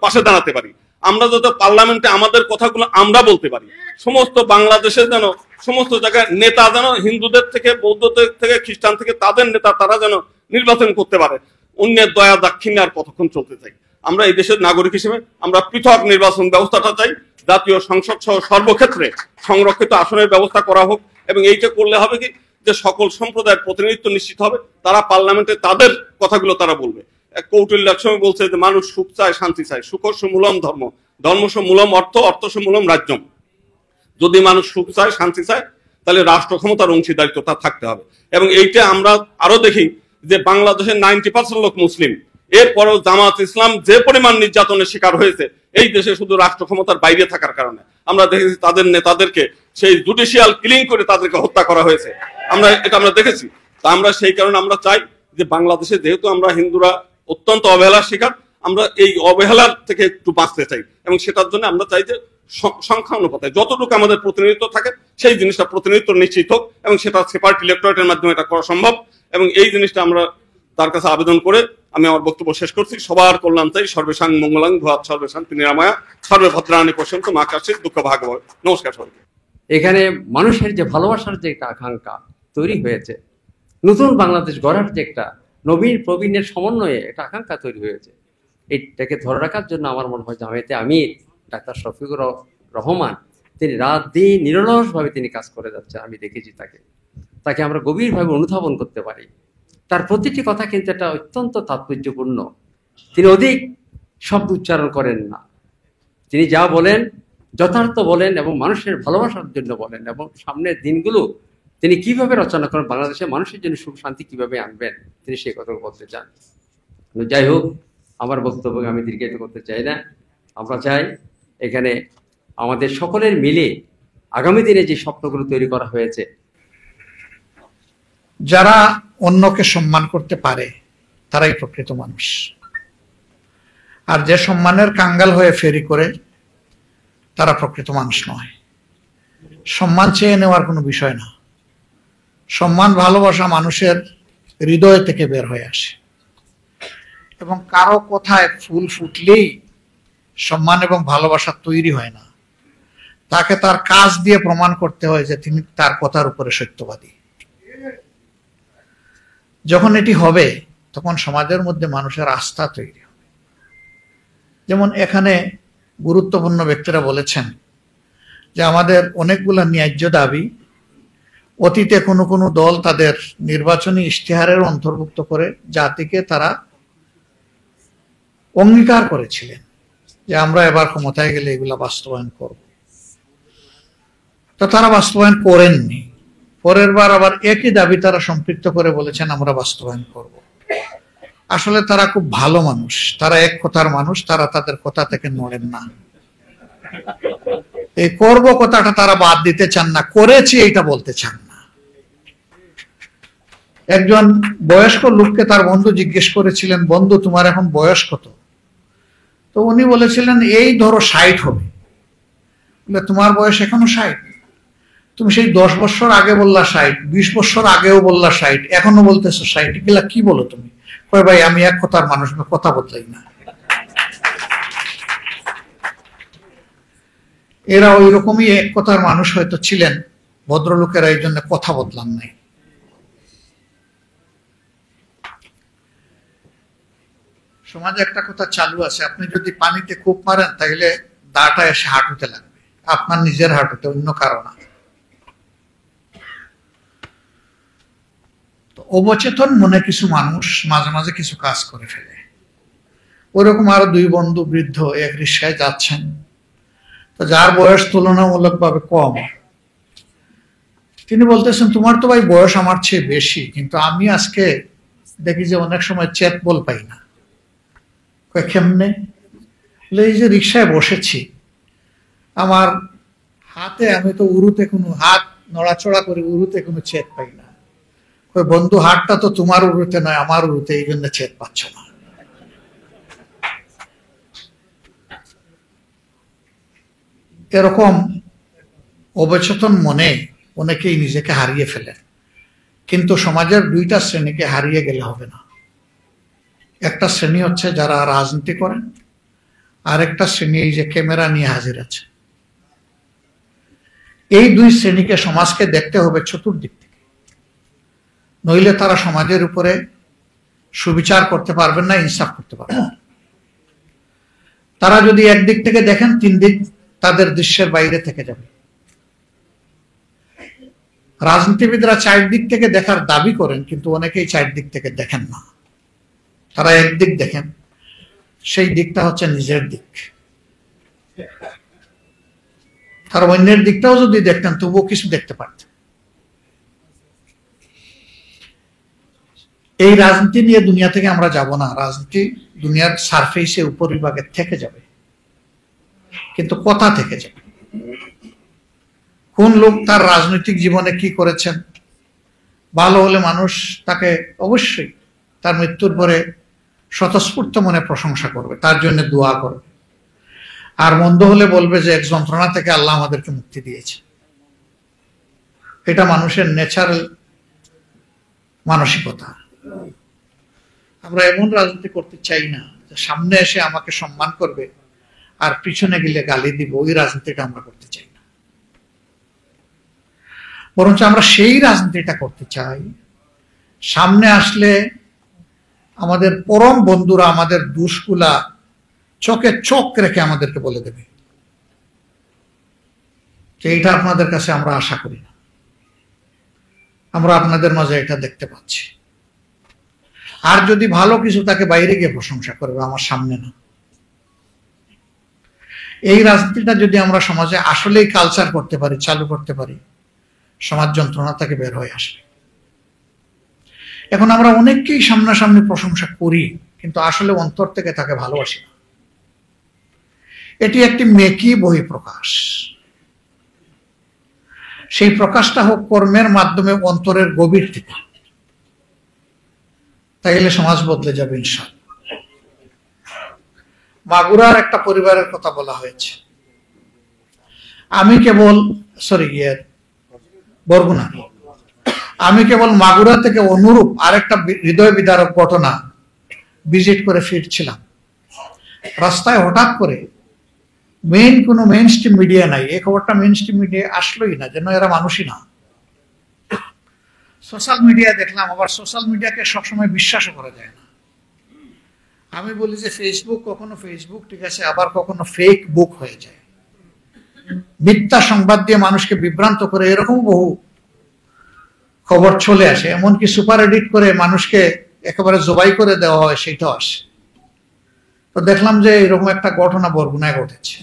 পাশে দাঁড়াতে পারি, আমরা যাতে পার্লামেন্টে আমাদের কথাগুলো আমরা বলতে পারি, সমস্ত বাংলাদেশে যেন সমস্ত জায়গায় নেতা যেন হিন্দুদের থেকে বৌদ্ধদের থেকে খ্রিস্টান থেকে তাদের নেতা তারা যেন নির্বাচন করতে পারে। অন্যের দয়া দাক্ষিণ্য আর কতক্ষণ চলতে চাই? আমরা এই দেশের নাগরিক হিসেবে আমরা পৃথক নির্বাচন ব্যবস্থাটা চাই, জাতীয় সংসদ সহ সর্বক্ষেত্রে সংরক্ষিত আসনের ব্যবস্থা করা হোক। এবং এইটা করলে হবে কি যে সকল সম্প্রদায়ের প্রতিনিধিত্ব নিশ্চিত হবে, তারা পার্লামেন্টে তাদের কথাগুলো তারা বলবে। কৌটিল্য একসময় বলছে যে মানুষ সুখ চায়, শান্তি চায়, সুখস্য মূলম ধর্ম, ধর্মস্য মূলম অর্থ, অর্থস্য মূলম রাজ্যম। যদি মানুষ সুখ চায়, শান্তি চায়, তাহলে রাষ্ট্র ক্ষমতার অংশীদারিত্ব তার থাকতে হবে। এবং এইটা আমরা আরো দেখি যে বাংলাদেশের 90% লোক মুসলিম, এরপরেও জামাত ইসলাম যে পরিমাণ নির্যাতনের শিকার হয়েছে এই দেশে শুধু রাষ্ট্র ক্ষমতার বাইরে থাকার কারণে। আমরা দেখেছি তাদের নেতাদেরকে সেই জুডিশিয়াল কিলিং করে তাদেরকে হত্যা করা হয়েছে, আমরা দেখেছি। তা আমরা সেই কারণে আমরা চাই যে বাংলাদেশে যেহেতু আমরা হিন্দুরা অত্যন্ত অবহেলার শিকার, আমরা এই অবহেলার থেকে একটু বাঁচতে চাই। এবং সেটার জন্য আমরা চাই যে সংখ্যানুপাতে যতটুকু আমাদের প্রতিনিধিত্ব থাকে সেই জিনিসটা প্রতিনিধিত্ব নিশ্চিত হোক, এবং সেটা সেপারেট ইলেক্টোরেটের মাধ্যমে এটা করা সম্ভব। এবং এই জিনিসটা আমরা তার কাছে আবেদন করে আমি আমার বক্তব্য শেষ করছি। সবার কল্যাণ চাই, সর্বেশাং মঙ্গলাং ভূয়াৎ সর্বেশান্তি নিরাময়া সর্বভদ্রাণি পশ্যন্তু মা কাশ্চিৎ দুঃখ ভাগবহ। নমস্কার সবাইকে। এখানে মানুষের যে ভালোবাসার যে একটা আকাঙ্ক্ষা তৈরি হয়েছে, নতুন বাংলাদেশ গড়ার যে একটা নবীন প্রবীণের সমন্বয়ে একটা আকাঙ্ক্ষা তৈরি হয়েছে, এইটাকে ধরে রাখার জন্য আমার মনে হয় জামায়াতে আমির ডাক্তার শফিকুর রহমান তিনি রাত দিন নিরলসভাবে তিনি কাজ করে যাচ্ছেন। আমি দেখেছি তাকে আমরা গভীরভাবে অনুধাবন করতে পারি। তার প্রতিটি কথা কিন্তু একটা অত্যন্ত তাৎপর্যপূর্ণ। তিনি অধিক শব্দ উচ্চারণ করেন না, তিনি যা বলেন যথার্থ বলেন এবং মানুষের ভালোবাসার জন্য বলেন, এবং সামনের দিনগুলো তিনি কিভাবে রচনা করেন, বাংলাদেশের মানুষের জন্য সুখ শান্তি কিভাবে আনবেন, তিনি সেই কথা বলতে চান। যাই হোক, আমার বক্তব্যকে আমি দীর্ঘায়িত করতে চাই না। আমরা চাই এখানে আমাদের সকলের মিলে আগামী দিনে যে স্বপ্নগুলো তৈরি করা হয়েছে, যারা অন্যকে সম্মান করতে পারে তারাই প্রকৃত মানুষ। আর যে সম্মানের কাঙ্গাল হয়ে ফেরি করে তারা প্রকৃত মানুষ নয়। সম্মান চেয়ে নেওয়ার কোনো বিষয় না। সম্মান ভালোবাসা মানুষের হৃদয় থেকে বের হয়ে আসে, এবং কারো কথায় ফুল ফুটলেই সম্মান এবং ভালোবাসা তৈরি হয় না। তাকে তার কাজ দিয়ে প্রমাণ করতে হয় যে তিনি তার কথার উপরে সত্যবাদী। যখন এটি হবে তখন সমাজের মধ্যে মানুষের আস্থা তৈরি হবে। যেমন এখানে গুরুত্বপূর্ণ ব্যক্তিরা বলেছেন যে আমাদের অনেকগুলো ন্যায্য দাবি অতীতে কোনো কোনো দল তাদের নির্বাচনী ইশতেহারের অন্তর্ভুক্ত করে জাতিকে তারা অঙ্গীকার করেছিলেন যে আমরা এবার ক্ষমতায় গেলে এগুলা বাস্তবায়ন করব। তো তারা বাস্তবায়ন করেননি। পরের বার আবার একই দাবি তারা সম্পৃক্ত করে বলেছেন আমরা বাস্তবায়ন করব। আসলে তারা খুব ভালো মানুষ, তারা এক কথার মানুষ, তারা তাদের কথা থেকে নড়েন না। এই করব কথাটা তারা বাদ দিতে চান না, করেছি এইটা বলতে চান না। একজন বয়স্ক লোককে তার বন্ধু জিজ্ঞেস করেছিলেন, বন্ধু তোমার এখন বয়স কত? তো উনি বলেছিলেন এই ধরো 60 হবে। তোমার বয়স এখনো 60? তুমি সেই 10 বছর আগে বললা 60, 20 বছর আগেও বললা 60, এখনো বলতেছো 60, এগুলা কি বলো তুমি? কয় ভাই আমি এক কথার মানুষ, কথা বদলাই না। এরা ওই রকমই এক কথার মানুষ হয়তো ছিলেন, ভদ্রলোকেরা এই জন্য কথা বদলান নাই। সমাজে একটা কথা চালু আছে, আপনি যদি পানিতে কূপ মারেন তাহলে দাটা এসে হাঁটুতে লাগবে, আপনার নিজের হাঁটুতে, অন্য কারো না। অবচেতন মনে কিছু মানুষ মাঝে মাঝে কিছু কাজ করে ফেলে। ওইরকম আরো 2 বন্ধু বৃদ্ধ এক রিক্সায় যাচ্ছেন, তো যার বয়স তুলনামূলকভাবে কম, তিনি বলতেছেন তোমার তো ভাই বয়স আমার চেয়ে বেশি, কিন্তু আমি আজকে দেখি যে অনেক সময় চেত বল পাই না। কেমনে? এই যে রিক্সায় বসেছি, আমার হাতে, আমি তো উরুতে কোনো হাত নড়াচড়া করে উরুতে কোনো ছেদ পাই না। ওই বন্ধু, হাতটা তো তোমার উরুতে নয়, আমার উরুতে, এই জন্য ছেদ পাচ্ছ না। এরকম অবচেতন মনে অনেকেই নিজেকে হারিয়ে ফেলে। কিন্তু সমাজের দুইটা শ্রেণীকে হারিয়ে গেলে হবে না। একটা শ্রেণী হচ্ছে যারা রাজনীতি করেন, আর একটা শ্রেণী এই যে ক্যামেরা নিয়ে হাজির আছে। এই দুই শ্রেণীকে সমাজকে দেখতে হবে চতুর্দিক থেকে, নইলে তারা সমাজের উপরে সুবিচার করতে পারবেন না, ইনসাফ করতে পারবেন না। তারা যদি একদিক থেকে দেখেন, তিন দিক তাদের দৃশ্যের বাইরে থেকে যাবে। রাজনীতিবিদরা চারদিক থেকে দেখার দাবি করেন, কিন্তু অনেকেই চারদিক থেকে দেখেন না। তারা একদিক দেখেন, সেই দিকটা হচ্ছে নিজের দিক। তারা অন্যের দিকটাও যদি দেখতেন তবুও কিছু দেখতে পারতেন। এই রাজনীতি নিয়ে দুনিয়া থেকে আমরা যাব না। রাজনীতি দুনিয়ার সারফেসে উপরিভাগে থেকে যাবে, কিন্তু কথা থেকে যাবে। কোন লোক তার রাজনৈতিক জীবনে কি করেছেন, ভালো হলে মানুষ তাকে অবশ্যই তার মৃত্যুর পরে স্বতঃস্ফূর্ত মনে প্রশংসা করবে, তার জন্য দোয়া করবে। আর মন্দ হলে বলবে যে এক যন্ত্রণা থেকে আল্লাহ আমাদেরকে মুক্তি দিয়েছে। এটা মানুষের ন্যাচারাল মানসিকতা। আমরা এমন রাজনীতি করতে চাই না যে সামনে এসে আমাকে সম্মান করবে আর পিছনে গেলে গালি দিব। ওই রাজনীতিটা আমরা করতে চাই না। বরঞ্চ আমরা সেই রাজনীতিটা করতে চাই, সামনে আসলে আমাদের পরম বন্ধুরা আমাদের দোষগুলা চোখে চোখ রেখে আমাদেরকে বলে দেবে যে এইটা আপনাদের কাছে আমরা আশা করি না, আমরা আপনাদের মাঝে এটা দেখতে পাচ্ছি। আর যদি ভালো কিছু তাকে বাইরে গিয়ে প্রশংসা করবে, আমার সামনে না। এই রাজনীতিটা যদি আমরা সমাজে আসলেই কালচার করতে পারি, চালু করতে পারি, সমাজ যন্ত্রণা থেকে বের হয়ে আসবে। এখন আমরা অনেককেই সামনাসামনি প্রশংসা করি, কিন্তু আসলে অন্তর থেকে তাকে ভালোবাসি না। এটি একটি মেকি বহিঃপ্রকাশ। সেই প্রকাশটা হোক কর্মের মাধ্যমে, অন্তরের গভীর থেকে। তাইলে সমাজ বদলে যাবে ইনশাআল্লাহ। মাগুরার একটা পরিবারের কথা বলা হয়েছে। আমি কেবল বরগুনা, আমি কেবল মাগুরা থেকে অনুরূপ আরেকটা হৃদয় বিদারক ঘটনা ভিজিট করে ফিরছিলাম। রাস্তায় হঠাৎ করে কোনো মেইন স্ট্রিম মিডিয়া নাই। এই খবরটা মেইন স্ট্রিম মিডিয়া আসলোই না, যেন এরা মানুষই না। সোশ্যাল মিডিয়া দেখলাম। আবার সোশ্যাল মিডিয়াকে সবসময় বিশ্বাসও করা যায় না। আমি বলি যে ফেসবুক কখনো ফেসবুক ঠিক আছে, আবার কখনো ফেক বুক হয়ে যায়। মিথ্যা সংবাদ দিয়ে মানুষকে বিভ্রান্ত করে এরকম বহু খবর চলে আসে। এমনকি সুপার এডিট করে মানুষকে একেবারে জবাই করে দেওয়া হয়, সেটাও আসে। তো দেখলাম যে এরকম একটা ঘটনা বরগুনায় ঘটেছে।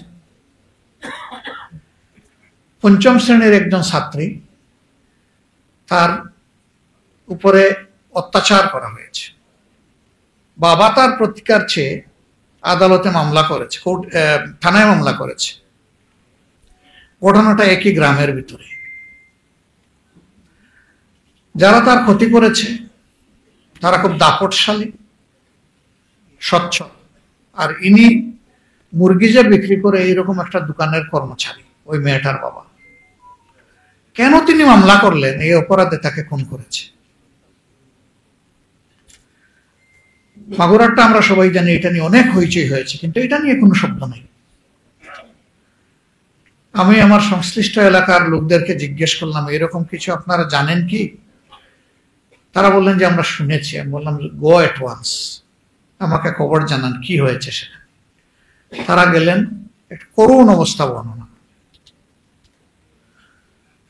৫ম শ্রেণীর একজন ছাত্রী, তার উপরে অত্যাচার করা হয়েছে। বাবা তার প্রতিকার চেয়ে আদালতে মামলা করেছে, থানায় মামলা করেছে। ঘটনাটা একই গ্রামের ভিতরে। যারা তার ক্ষতি করেছে তারা খুব দাপটশালী, স্বচ্ছ। আর ইনি মুরগি যে বিক্রি করে এইরকম একটা দোকানের কর্মচারী, ওই মেয়েটার বাবা। কেন তিনি মামলা করলেন? এই অপরাধে তাকে খুন করেছে। মাগুরাটা আমরা সবাই জানি, এটা নিয়ে অনেক হইচই হয়েছে, কিন্তু এটা নিয়ে কোনো শব্দ নেই। আমি আমার সংশ্লিষ্ট এলাকার লোকদেরকে জিজ্ঞেস করলাম, এরকম কিছু আপনারা জানেন কি? তারা বললেন যে আমরা শুনেছি। আমি বললাম গো এট ওয়ান্স, আমাকে খবর জানান কি হয়েছে সেটা। তারা গেলেন, একটা করুণ অবস্থা বর্ণনা।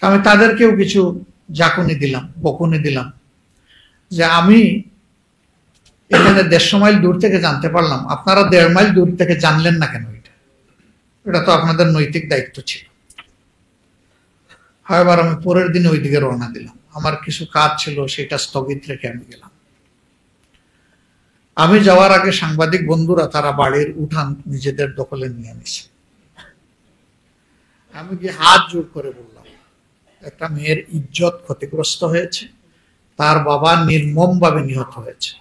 আমি তাদেরকেও কিছু জাকুনি দিলাম, বকুনি দিলাম যে আমি এখানে 150 মাইল দূর থেকে জানতে পারলাম, আপনারা 1.5 মাইল দূর থেকে জানলেন না কেন? এটা তো আপনাদের নৈতিক দায়িত্ব ছিল। এবার আমি পরের দিন ওই দিকে রওনা দিলাম। আমার কিছু কাজ ছিল, সেটা স্থগিত রেখে আমি গেলাম। আমি যাওয়ার আগে সাংবাদিক বন্ধুরা তারা বাড়ির উঠান নিজেদের দখলে নিয়ে নিছে। আমি গিয়ে হাত জোর করে বললাম, একটা মেয়ের ইজ্জত ক্ষতিগ্রস্ত হয়েছে, তার বাবা নির্মমভাবে নিহত হয়েছে।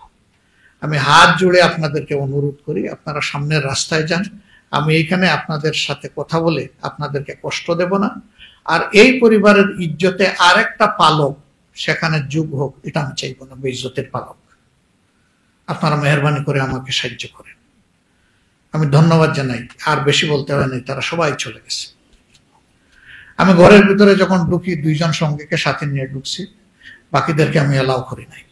আমি হাত জুড়ে আপনাদেরকে অনুরোধ করি, আপনারা সামনের রাস্তায় যান। আমি এখানে আপনাদের সাথে কথা বলে আপনাদেরকে কষ্ট দেব না। আর এই পরিবারের ইজ্জতে আরেকটা পালক সেখানে যোগ হোক, এটা আমি চাইব না, বেইজ্জতের পালক। আপনারা মেহরবানি করে আমাকে সাহায্য করেন। আমি ধন্যবাদ জানাই, আর বেশি বলতে হয় নাই, তারা সবাই চলে গেছে। আমি ঘরের ভিতরে যখন ঢুকি, 2 জন সঙ্গীকে সাথে নিয়ে ঢুকছি, বাকিদেরকে আমি এলাও করি নাই।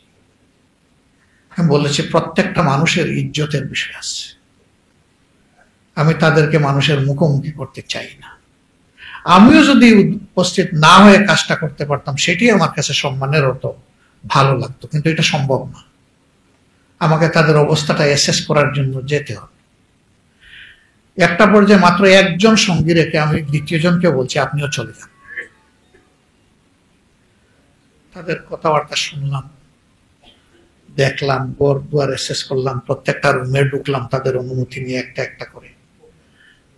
আমি বলেছি প্রত্যেকটা মানুষের ইজ্জতের বিষয় আছে, আমি তাদেরকে মানুষের মুখোমুখি করতে চাই না। আমিও যদি উপস্থিত না হয়ে কাজটা করতে পারতাম, সেটি আমার কাছে সম্মানের হতো, ভালো লাগতো, কিন্তু এটা সম্ভব না। আমাকে তাদের অবস্থাটা অ্যাসেস করার জন্য যেতে হবে। একটা পর্যায়ে মাত্র 1 জন সঙ্গী রেখে আমি 2য় জনকে বলছি, আপনিও চলে যান। তাদের কথাবার্তা শুনলাম, দেখলাম, ঘর দুয়ার অ্যাসেস করলাম, প্রত্যেকটা রুমে ঢুকলাম তাদের অনুমতি নিয়ে একটা একটা করে।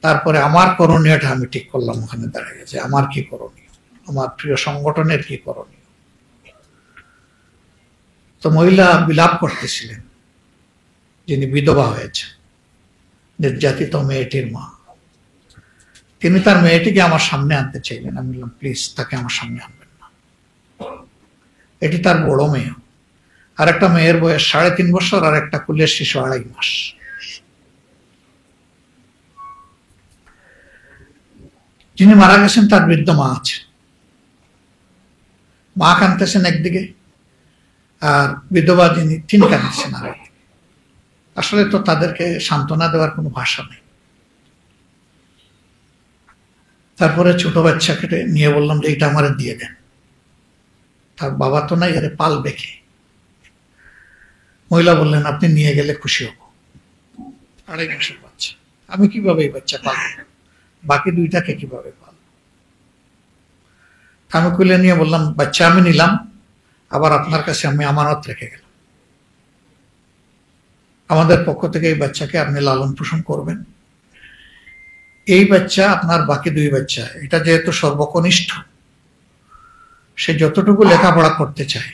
তারপরে আমার করণীয়টা আমি ঠিক করলাম, ওখানে দাঁড়িয়ে গেছে আমার কি করণীয়, আমার প্রিয় সংগঠনের কি করণীয়। তো মহিলা বিলাপ করতেছিলেন, যিনি বিধবা হয়েছে, নির্যাতিত মেয়েটির মা। তিনি তার মেয়েটিকে আমার সামনে আনতে চাইলেন। আমি বললাম, প্লিজ তাকে আমার সামনে আনবেন না, এটি তার বড় মেয়ে। আর একটা মেয়ের বয়স 3.5 বছর, আর একটা কুলের শিশু 2.5 মাস। যিনি মারা গেছেন তার বৃদ্ধ মা আছে, মা কাঁদতেছেন একদিকে, আর বিধবা তিনি কাঁদতেছেন আর একদিকে। আসলে তো তাদেরকে সান্ত্বনা দেওয়ার কোনো ভাষা নেই। তারপরে ছোট বাচ্চাকে নিয়ে বললাম যে এটা আমারে দিয়ে দেন, তার বাবা তো নাই, আরে পালবে কে? মহিলা বললেন, আপনি নিয়ে গেলে খুশি হব। 2.5 মাসের বাচ্চা, আমি কিভাবে এই বাচ্চা পালব, বাকি 2টাকে কিভাবে পালব? আমি কুলে নিয়ে বললাম, বাচ্চা আমি নিলাম, আবার আপনার কাছে আমি আমানত রেখে গেলাম। আমাদের পক্ষ থেকে এই বাচ্চাকে আপনি লালন পোষণ করবেন। এই বাচ্চা আপনার বাকি 2 বাচ্চা, এটা যেহেতু সর্বকনিষ্ঠ, সে যতটুকু লেখাপড়া করতে চায়,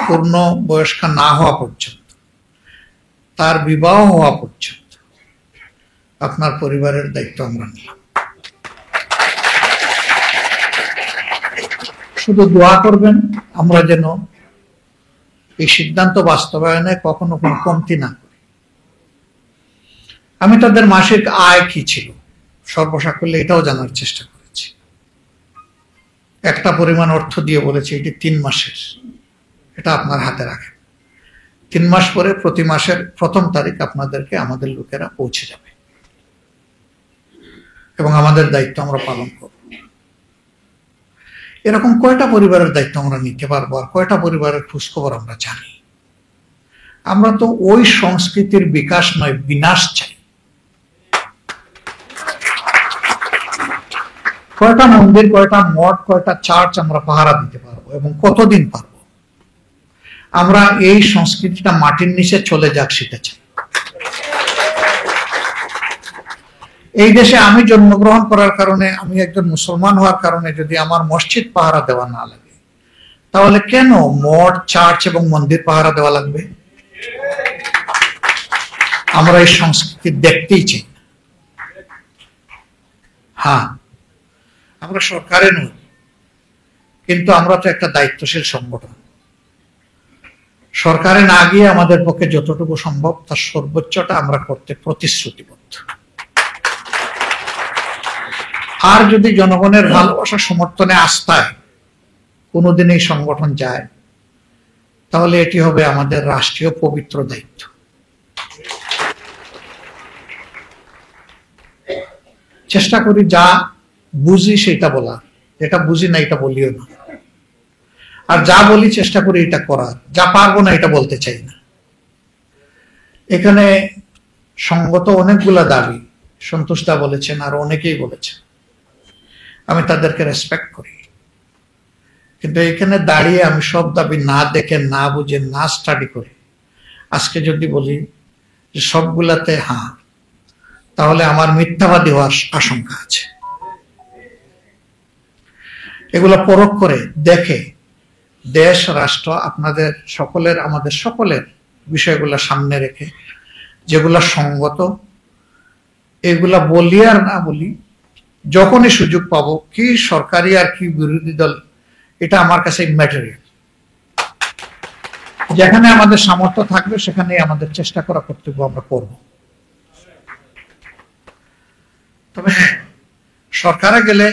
পূর্ণ বয়স্কা না হওয়া পর্যন্ত, তার বিবাহ হওয়া পর্যন্ত আপনার পরিবারের দায়িত্ব আমরা নিলাম। শুধু দোয়া করবেন আমরা যেন এই সিদ্ধান্ত বাস্তবায়নে কখনো কোনো কমতি না করি। আমি তাদের মাসিক আয় কি ছিল সর্বসাকুল্যে এটাও জানার চেষ্টা করেছি। একটা পরিমাণ অর্থ দিয়ে বলেছি, এটি 3 মাসের, এটা আপনার হাতে রাখেন। 3 মাস পরে প্রতি মাসের 1ম তারিখ আপনাদেরকে আমাদের লোকেরা পৌঁছে যাবে, এবং আমাদের দায়িত্ব আমরা পালন করব। এরকম কয়টা পরিবারের দায়িত্ব আমরা নিতে পারবো, আর কয়টা পরিবারের খোঁজখবর আমরা জানি? আমরা তো ওই সংস্কৃতির বিকাশ নয়, বিনাশ চাই। কয়টা মন্দির, কয়টা মঠ, কয়টা চার্চ আমরা পাহারা দিতে পারবো, এবং কতদিন পারবো? আমরা এই সংস্কৃতিটা মাটির নিচে চলে যাক সেটা চাই। এই দেশে আমি জন্মগ্রহণ করার কারণে, আমি একজন মুসলমান হওয়ার কারণে যদি আমার মসজিদ পাহারা দেওয়া না লাগে, তাহলে কেন মঠ, চার্চ এবং মন্দির পাহারা দেওয়া লাগবে? আমরা এই সংস্কৃতি দেখতেই চাই। হ্যাঁ, আমরা সরকারে নই, কিন্তু আমরা তো একটা দায়িত্বশীল সংগঠন। সরকারে না গিয়ে আমাদের পক্ষে যতটুকু সম্ভব তার সর্বোচ্চটা আমরা করতে প্রতিশ্রুতিবদ্ধ। আর যদি জনগণের ভালোবাসা, সমর্থনে, আস্থায় কোনোদিন এই সংগঠন যায়, তাহলে এটি হবে আমাদের রাষ্ট্রীয় পবিত্র দায়িত্ব। চেষ্টা করি যা বুঝি সেটা বলা, যেটা বুঝি না এটা বলিও না। আর যা বলি চেষ্টা করি এটা করার, যা পারবো না এটা বলতে চাই না। এখানে সঙ্গত অনেকগুলা দাবি সন্তোষদা বলেছেন, আর অনেকেই বলেছেন, আমি তাদেরকে রেসপেক্ট করি। কিন্তু এখানে দাঁড়িয়ে আমি সব দাবি না দেখে, না বুঝে, না স্টাডি করে আজকে যদি বলি যে সবগুলাতে হ্যাঁ, তাহলে আমার মিথ্যাবাদী হওয়ার আশঙ্কা আছে। এগুলো পরখ করে দেখে দেশ রাষ্ট্র আপনাদের সকলের আমাদের সকলের বিষয়গুলো সামনে রেখে যেগুলা সঙ্গত এগুলা বলি আর না বলি, যখনই সুযোগ পাবো কি সরকারি আর কি বিরোধী দল, এটা আমার কাছে ম্যাটেরিয়াল। যেখানে আমাদের সামর্থ্য থাকবে সেখানে আমাদের চেষ্টা করা কর্তব্য আমরা করব। তবে সরকারে গেলে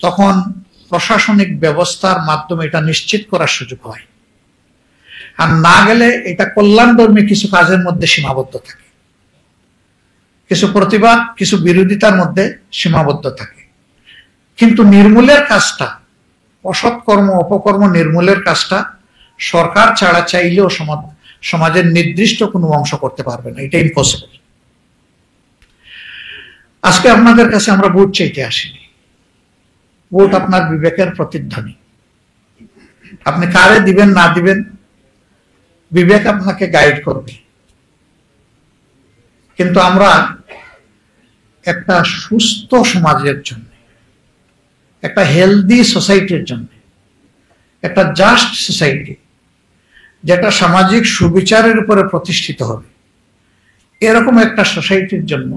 তখন প্রশাসনিক ব্যবস্থার মাধ্যমে এটা নিশ্চিত করার সুযোগ হয়, আর না গেলে এটা কল্যাণধর্মী কিছু কাজের মধ্যে সীমাবদ্ধ থাকে, কিছু প্রতিবাদ কিছু বিরোধিতার মধ্যে সীমাবদ্ধ থাকে। কিন্তু নির্মূলের কাজটা, অসৎ কর্ম অপকর্ম নির্মূলের কাজটা সরকার ছাড়া চাইলেও সমাজের নির্দিষ্ট কোনো অংশ করতে পারবে না, এটা ইম্পসিবল। আজকে আপনাদের কাছে আমরা ভোট চাইতে আসিনি, ভোট আপনার বিবেকের প্রতিধ্বনি। আপনি কারে দিবেন না দিবেন বিবেক আপনাকে গাইড করবে। কিন্তু আমরা একটা সুস্থ সমাজের জন্য, একটা হেলদি সোসাইটির জন্য, একটা জাস্ট সোসাইটি যেটা সামাজিক সুবিচারের উপরে প্রতিষ্ঠিত হবে, এরকম একটা সোসাইটির জন্য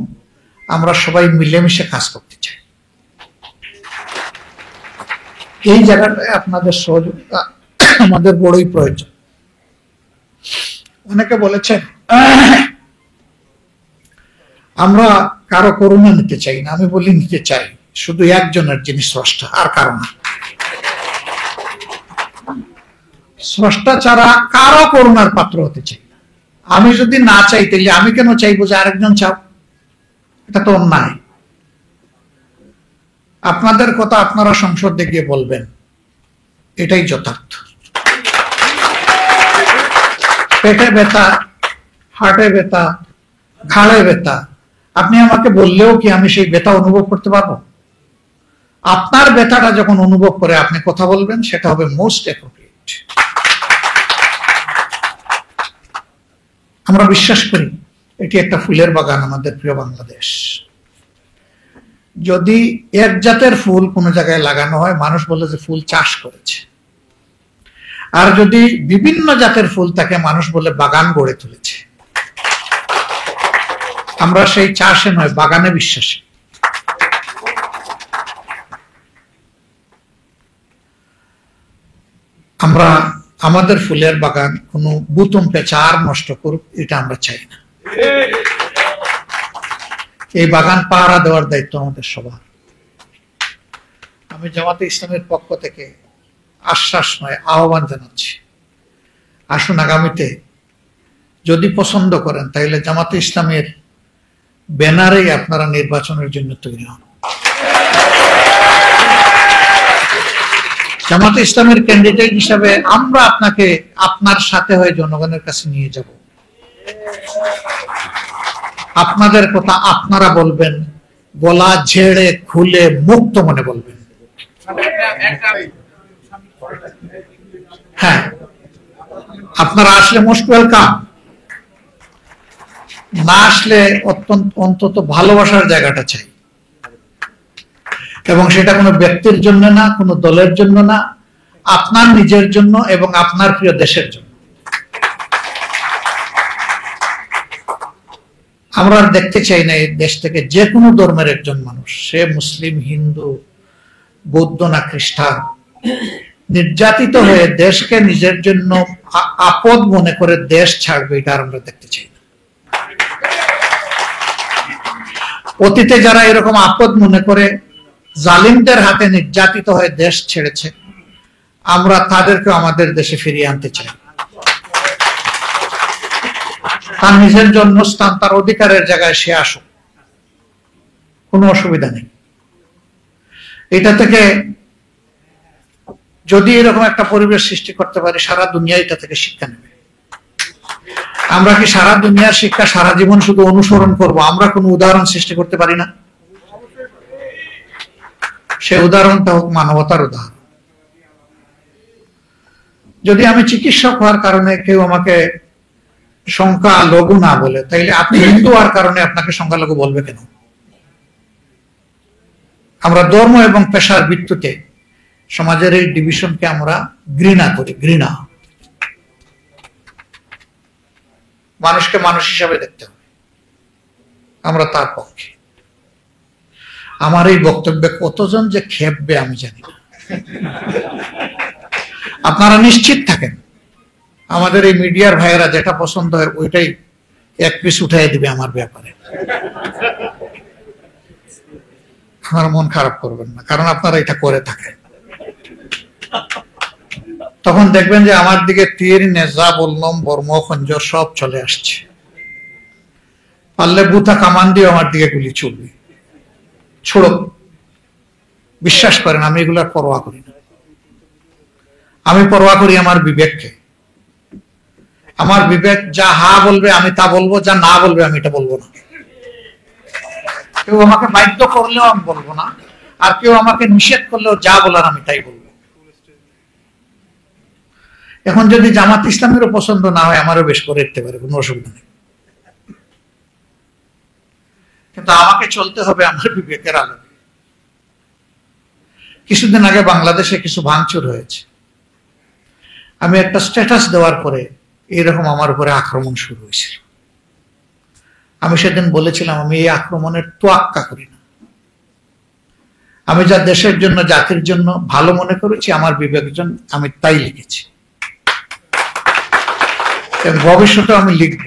আমরা সবাই মিলেমিশে কাজ করতে চাই। এই জায়গাটায় আপনাদের সহযোগিতা আমাদের বড়ই প্রয়োজন। অনেকে বলেছেন আমরা কারো করুণা নিতে চাই না, আমি বলি নিতে চাই, শুধু একজনের যিনি স্রষ্টা, আর কারো না। স্রষ্টা ছাড়া কারো করুণার পাত্র হতে চাই না। আমি যদি না চাই তাহলে আমি কেন চাইবো যে আরেকজন চাও? এটা তো অন্যায়। আপনাদের কথা আপনারা সংসদে গিয়ে বলবেন, এটাই যথার্থ। পেটে ব্যথা, হার্টে ব্যথা, ঘাড়ে ব্যথা, আপনি আমাকে বললেও কি আমি সেই ব্যথা অনুভব করতে পারবো? আপনার ব্যথাটা যখন অনুভব করে আপনি কথা বলবেন, সেটা হবে মোস্ট অ্যাপ্রোপ্রিয়েট। আমরা বিশ্বাস করি এটি একটা ফুলের বাগান, আমাদের প্রিয় বাংলাদেশ। যদি এক জাতের ফুল কোন জায়গায় লাগানো হয়, মানুষ বলে যে ফুল চাষ করেছে। আর যদি বিভিন্ন জাতের ফুল থাকে, মানুষ বলে বাগান গড়ে তুলেছে। আমরা সেই চাষে নয়, বাগানে বিশ্বাসী। আমরা আমাদের ফুলের বাগান কোনো বুতুম পেঁচা আর নষ্ট করুক, এটা আমরা চাই না। এই বাগান পাহারা দেওয়ার দায়িত্ব আমাদের সবার। আমি জামাতে ইসলামের পক্ষ থেকে আশ্বাস নয়, আহ্বান জানাচ্ছি, আসুন আগামীতে যদি পছন্দ করেন তাহলে জামাতে ইসলামের ব্যানারেই আপনারা নির্বাচনের জন্য তৈরি হন। জামাতে ইসলামের ক্যান্ডিডেট হিসাবে আমরা আপনাকে আপনার সাথে হয়ে জনগণের কাছে নিয়ে যাব। আপনাদের কথা আপনারা বলবেন, গলা ঝেড়ে খুলে মুক্ত মনে বলবেন। হ্যাঁ, আপনারা আসলে মোস্ট ওয়েলকাম, না আসলে অন্তত ভালোবাসার জায়গাটা চাই। এবং সেটা কোনো ব্যক্তির জন্য না, কোনো দলের জন্য না, আপনার নিজের জন্য এবং আপনার প্রিয় দেশের জন্য। আমরা দেখতে চাই না এই দেশ থেকে যে কোনো ধর্মের একজন মানুষ, সে মুসলিম, হিন্দু, বৌদ্ধ না খ্রিস্টান, নির্যাতিত হয়ে দেশকে নিজের জন্য আপদ মনে করে দেশ ছাড়বে, এটা আমরা দেখতে চাই না। অতীতে যারা এরকম আপদ মনে করে জালিমদের হাতে নির্যাতিত হয়ে দেশ ছেড়েছে, আমরা তাদেরকে আমাদের দেশে ফিরিয়ে আনতে চাই। তার নিজের জন্মস্থান, তার অধিকারের জায়গায় সে আসুক, কোনো অসুবিধা নেই। এটা থেকে যদি এরকম একটা পরিবেশ সৃষ্টি করতে পারি, সারা দুনিয়া এটা থেকে শিক্ষা নেবে। আমরা কি সারা দুনিয়ার শিক্ষা সারা জীবন শুধু অনুসরণ করব? আমরা কোনো উদাহরণ সৃষ্টি করতে পারি না? সে উদাহরণটা হোক মানবতার উদাহরণ। যদি আমি চিকিৎসক হওয়ার কারণে কেউ আমাকে সংখ্যালঘু না বলে, তাইলে আপনি হিন্দু হওয়ার কারণে আপনাকে সংখ্যালঘু বলবে কেন? আমরা ধর্ম এবং পেশার ভিত্তিতে সমাজের এই ডিভিশনকে আমরা ঘৃণা করি, ঘৃণা। মানুষকে মানুষ হিসাবে দেখতে হবে, আমরা তার পক্ষে। আমার এই বক্তব্যে কতজন যে খেপবে আমি জানি না। আপনারা নিশ্চিত থাকেন, আমাদের এই মিডিয়ার ভাইয়েরা যেটা পছন্দ হয় ওইটাই এক পিস উঠাই দিবে আমার ব্যাপারে। আমার মন খারাপ করবেন না, কারণ আপনারা এটা করে থাকেন। তখন দেখবেন যে আমার দিকে তীর, নেজা, বললম, বর্ম, খঞ্জর সব চলে আসছে। পারলে বুথা কামান দিয়ে আমার দিকে গুলি চলবে, ছোড়ো। বিশ্বাস করেন আমি এগুলার পরোয়া করি না। আমি পরোয়া করি আমার বিবেককে। আমার বিবেক যা হা বলবে আমি তা বলবো, যা না বলবে আমি এটা বলবো না। কেউ আমাকে বাধ্য করলেও আমি বলবো না, আর কেউ আমাকে নিষেধ করলেও যা বলার আমি তাই বলবো। এখন যদি জামাত ইসলামেরও পছন্দ না হয় আমারও বেশ করে দিতে পারে, কোনো অসুবিধা নেই, কিন্তু আমাকে চলতে হবে আমার বিবেকের আলোকে। কিছুদিন আগে বাংলাদেশে কিছু ভাঙচুর হয়েছে। আমি একটা স্ট্যাটাস দেওয়ার পরে এইরকম আমার উপরে আক্রমণ শুরু হয়েছিল। আমি সেদিন বলেছিলাম আমি এই আক্রমণের তোয়াক্কা করি না। আমি যা দেশের জন্য, জাতির জন্য ভালো মনে করেছি, আমার বিবেকের জন্য আমি তাই লিখেছি, ভবিষ্যতে আমি লিখব।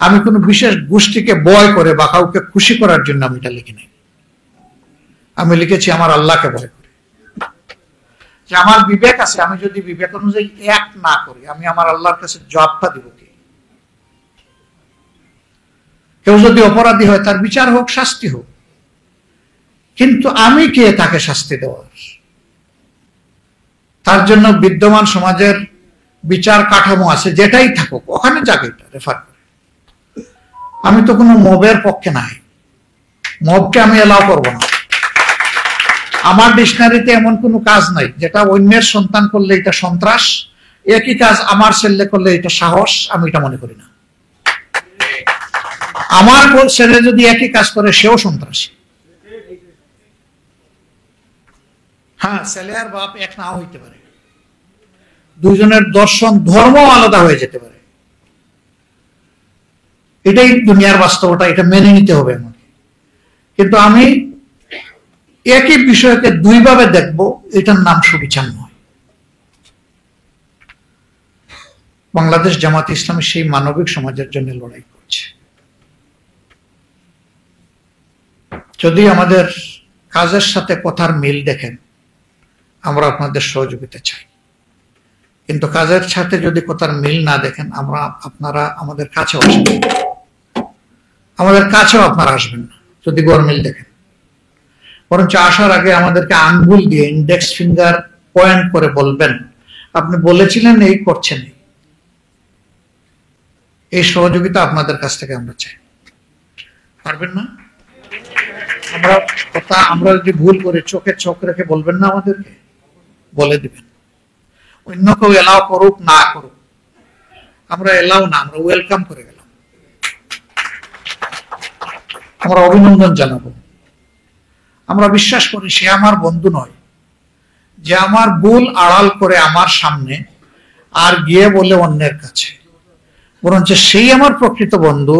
আমি কোনো বিশেষ গোষ্ঠীকে বয় করে বা কাউকে খুশি করার জন্য আমি এটা লিখি নাই। আমি লিখেছি আমার আল্লাহকে ভয় করে, যে আমার বিবেক আছে, আমি যদি বিবেক অনুযায়ী এক না করি আমি আমার আল্লাহর কাছে জবাবটা দিব কি? কেউ যদি অপরাধী হয় তার বিচার হোক, শাস্তি হোক, কিন্তু আমি কে তাকে শাস্তি দেওয়ার? তার জন্য বিদ্যমান সমাজের বিচার কাঠামো আছে, যেটাই থাকুক ওখানে যাকে এটা রেফার করে। আমি তো কোনো মবের পক্ষে নাই, মবকে আমি এলাও করব না। আমার ডিকশনারিতে এমন কোনো কাজ নাই যেটা অন্যের সন্তান করলে এটা সন্ত্রাস, একই কাজ আমার ছেলে করলে এটা সাহস, আমি এটা মনে করি না। আমার ছেলে যদি একই কাজ করে সেও সন্ত্রাসী। হ্যাঁ, ছেলে আর বাপ এক নাও হইতে পারে, দুজনের দর্শন, ধর্ম আলাদা হয়ে যেতে পারে, এটাই দুনিয়ার বাস্তবতা, এটা মেনে নিতে হবে আমাকে। কিন্তু আমি একই বিষয়কে দুইভাবে দেখব, এটার নাম সুবিচার নয়। বাংলাদেশ জামাত ইসলামী সেই মানবিক সমাজের জন্য লড়াই করছে। যদি আমাদের কাজের সাথে কথার মিল দেখেন, আমরা আপনাদের সহযোগিতা চাই, কিন্তু কাজের সাথে যদি কথার মিল না দেখেন আপনারা আমাদের কাছেও আসবেন, আমাদের কাছেও আপনারা আসবেন না যদি গরমিল দেখেন। বরঞ্চ আসার আগে আমাদেরকে আঙ্গুল দিয়ে ইন্ডেক্স ফিঙ্গার পয়েন্ট করে বলবেন আপনি বলেছিলেন এই করছেন। এই সহযোগিতা আপনাদের কাছ থেকে আমরা চাই। পারবেন না? আমরা যদি ভুল করে চোখে চোখ রেখে বলবেন না, আমাদেরকে বলে দিবেন। অন্য কেউ এলাও করুক না করুক, আমরা এলাও না, আমরা ওয়েলকাম করে গেলাম, আমরা অভিনন্দন জানাবো। আমরা বিশ্বাস করি সে আমার বন্ধু নয় যে আমার ভুল আড়াল করে আমার সামনে আর গিয়ে বলে অন্যের কাছে, বরঞ্চ সেই আমার প্রকৃত বন্ধু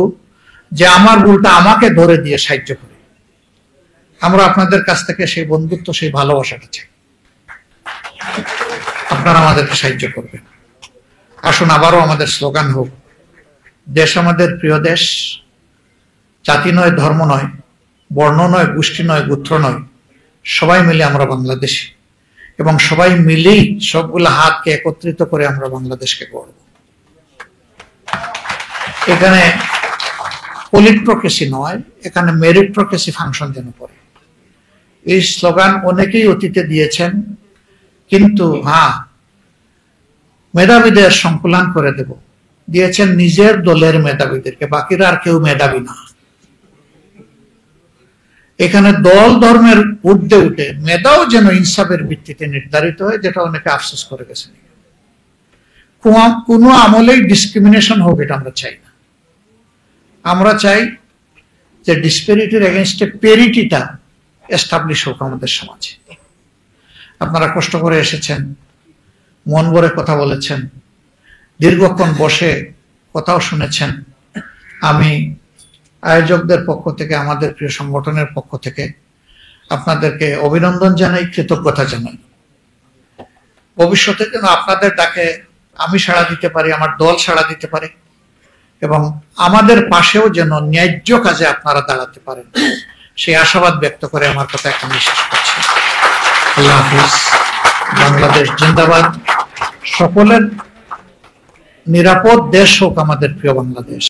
যে আমার ভুলটা আমাকে ধরে দিয়ে সাহায্য করে। আমরা আপনাদের কাছ থেকে সেই বন্ধুত্ব, সেই ভালোবাসাটা চাই। আপনারা আমাদেরকে সাহায্য করবেন। আসুন আবারও আমাদের স্লোগান হোক, দেশ আমাদের প্রিয় দেশ, জাতি নয়, ধর্ম নয়, বর্ণ নয়, গোষ্ঠী নয়, গোত্র নয়, সবাই মিলে আমরা বাংলাদেশি, এবং সবাই মিলেই সবগুলো হাতকে একত্রিত করে আমরা বাংলাদেশকে গড়ব। এখানে পলিটক্রেসি নয়, এখানে মেরিটক্রেসি ফাংশন যেন পড়ে। এই স্লোগান অনেকেই অতীতে দিয়েছেন, কিন্তু হ্যাঁ, মেধাবীদের সংকুলান করে দেব দিয়েছেন নিজের দলের মেধাবীদেরকে, বাকিরা আর কেউ মেধাবী না। এখানে দল ধর্মের ঊর্ধ্বে উঠে মেধাও যেন ইনসাফের ভিত্তিতে নির্ধারিত হয়, যেটা অনেকে আফসোস করে গেছেন। কোনো আমলেই ডিসক্রিমিনেশন হোক, এটা আমরা চাই না। আমরা চাই যে ডিসপেরিটির এগেনস্টে পেরিটিটা এস্টাবলিশ হোক আমাদের সমাজে। আপনারা কষ্ট করে এসেছেন, মন ভরে কথা বলেছেন, দীর্ঘক্ষণ বসে কথাও শুনেছেন। আমি আয়োজকদের পক্ষ থেকে, আমাদের প্রিয় সংগঠনের পক্ষ থেকে আপনাদেরকে অভিনন্দন জানাই, কৃতজ্ঞতা জানাই। ভবিষ্যতে যেন আপনাদের ডাকে আমি সাড়া দিতে পারি, আমার দল সাড়া দিতে পারে, এবং আমাদের পাশেও যেন ন্যায্য কাজে আপনারা দাঁড়াতে পারেন, সেই আশাবাদ ব্যক্ত করে আমার কথা এখানে শেষ করছি। আল্লাহ হাফিজ। বাংলাদেশ জিন্দাবাদ। সকলের নিরাপদ দেশ হোক আমাদের প্রিয় বাংলাদেশ।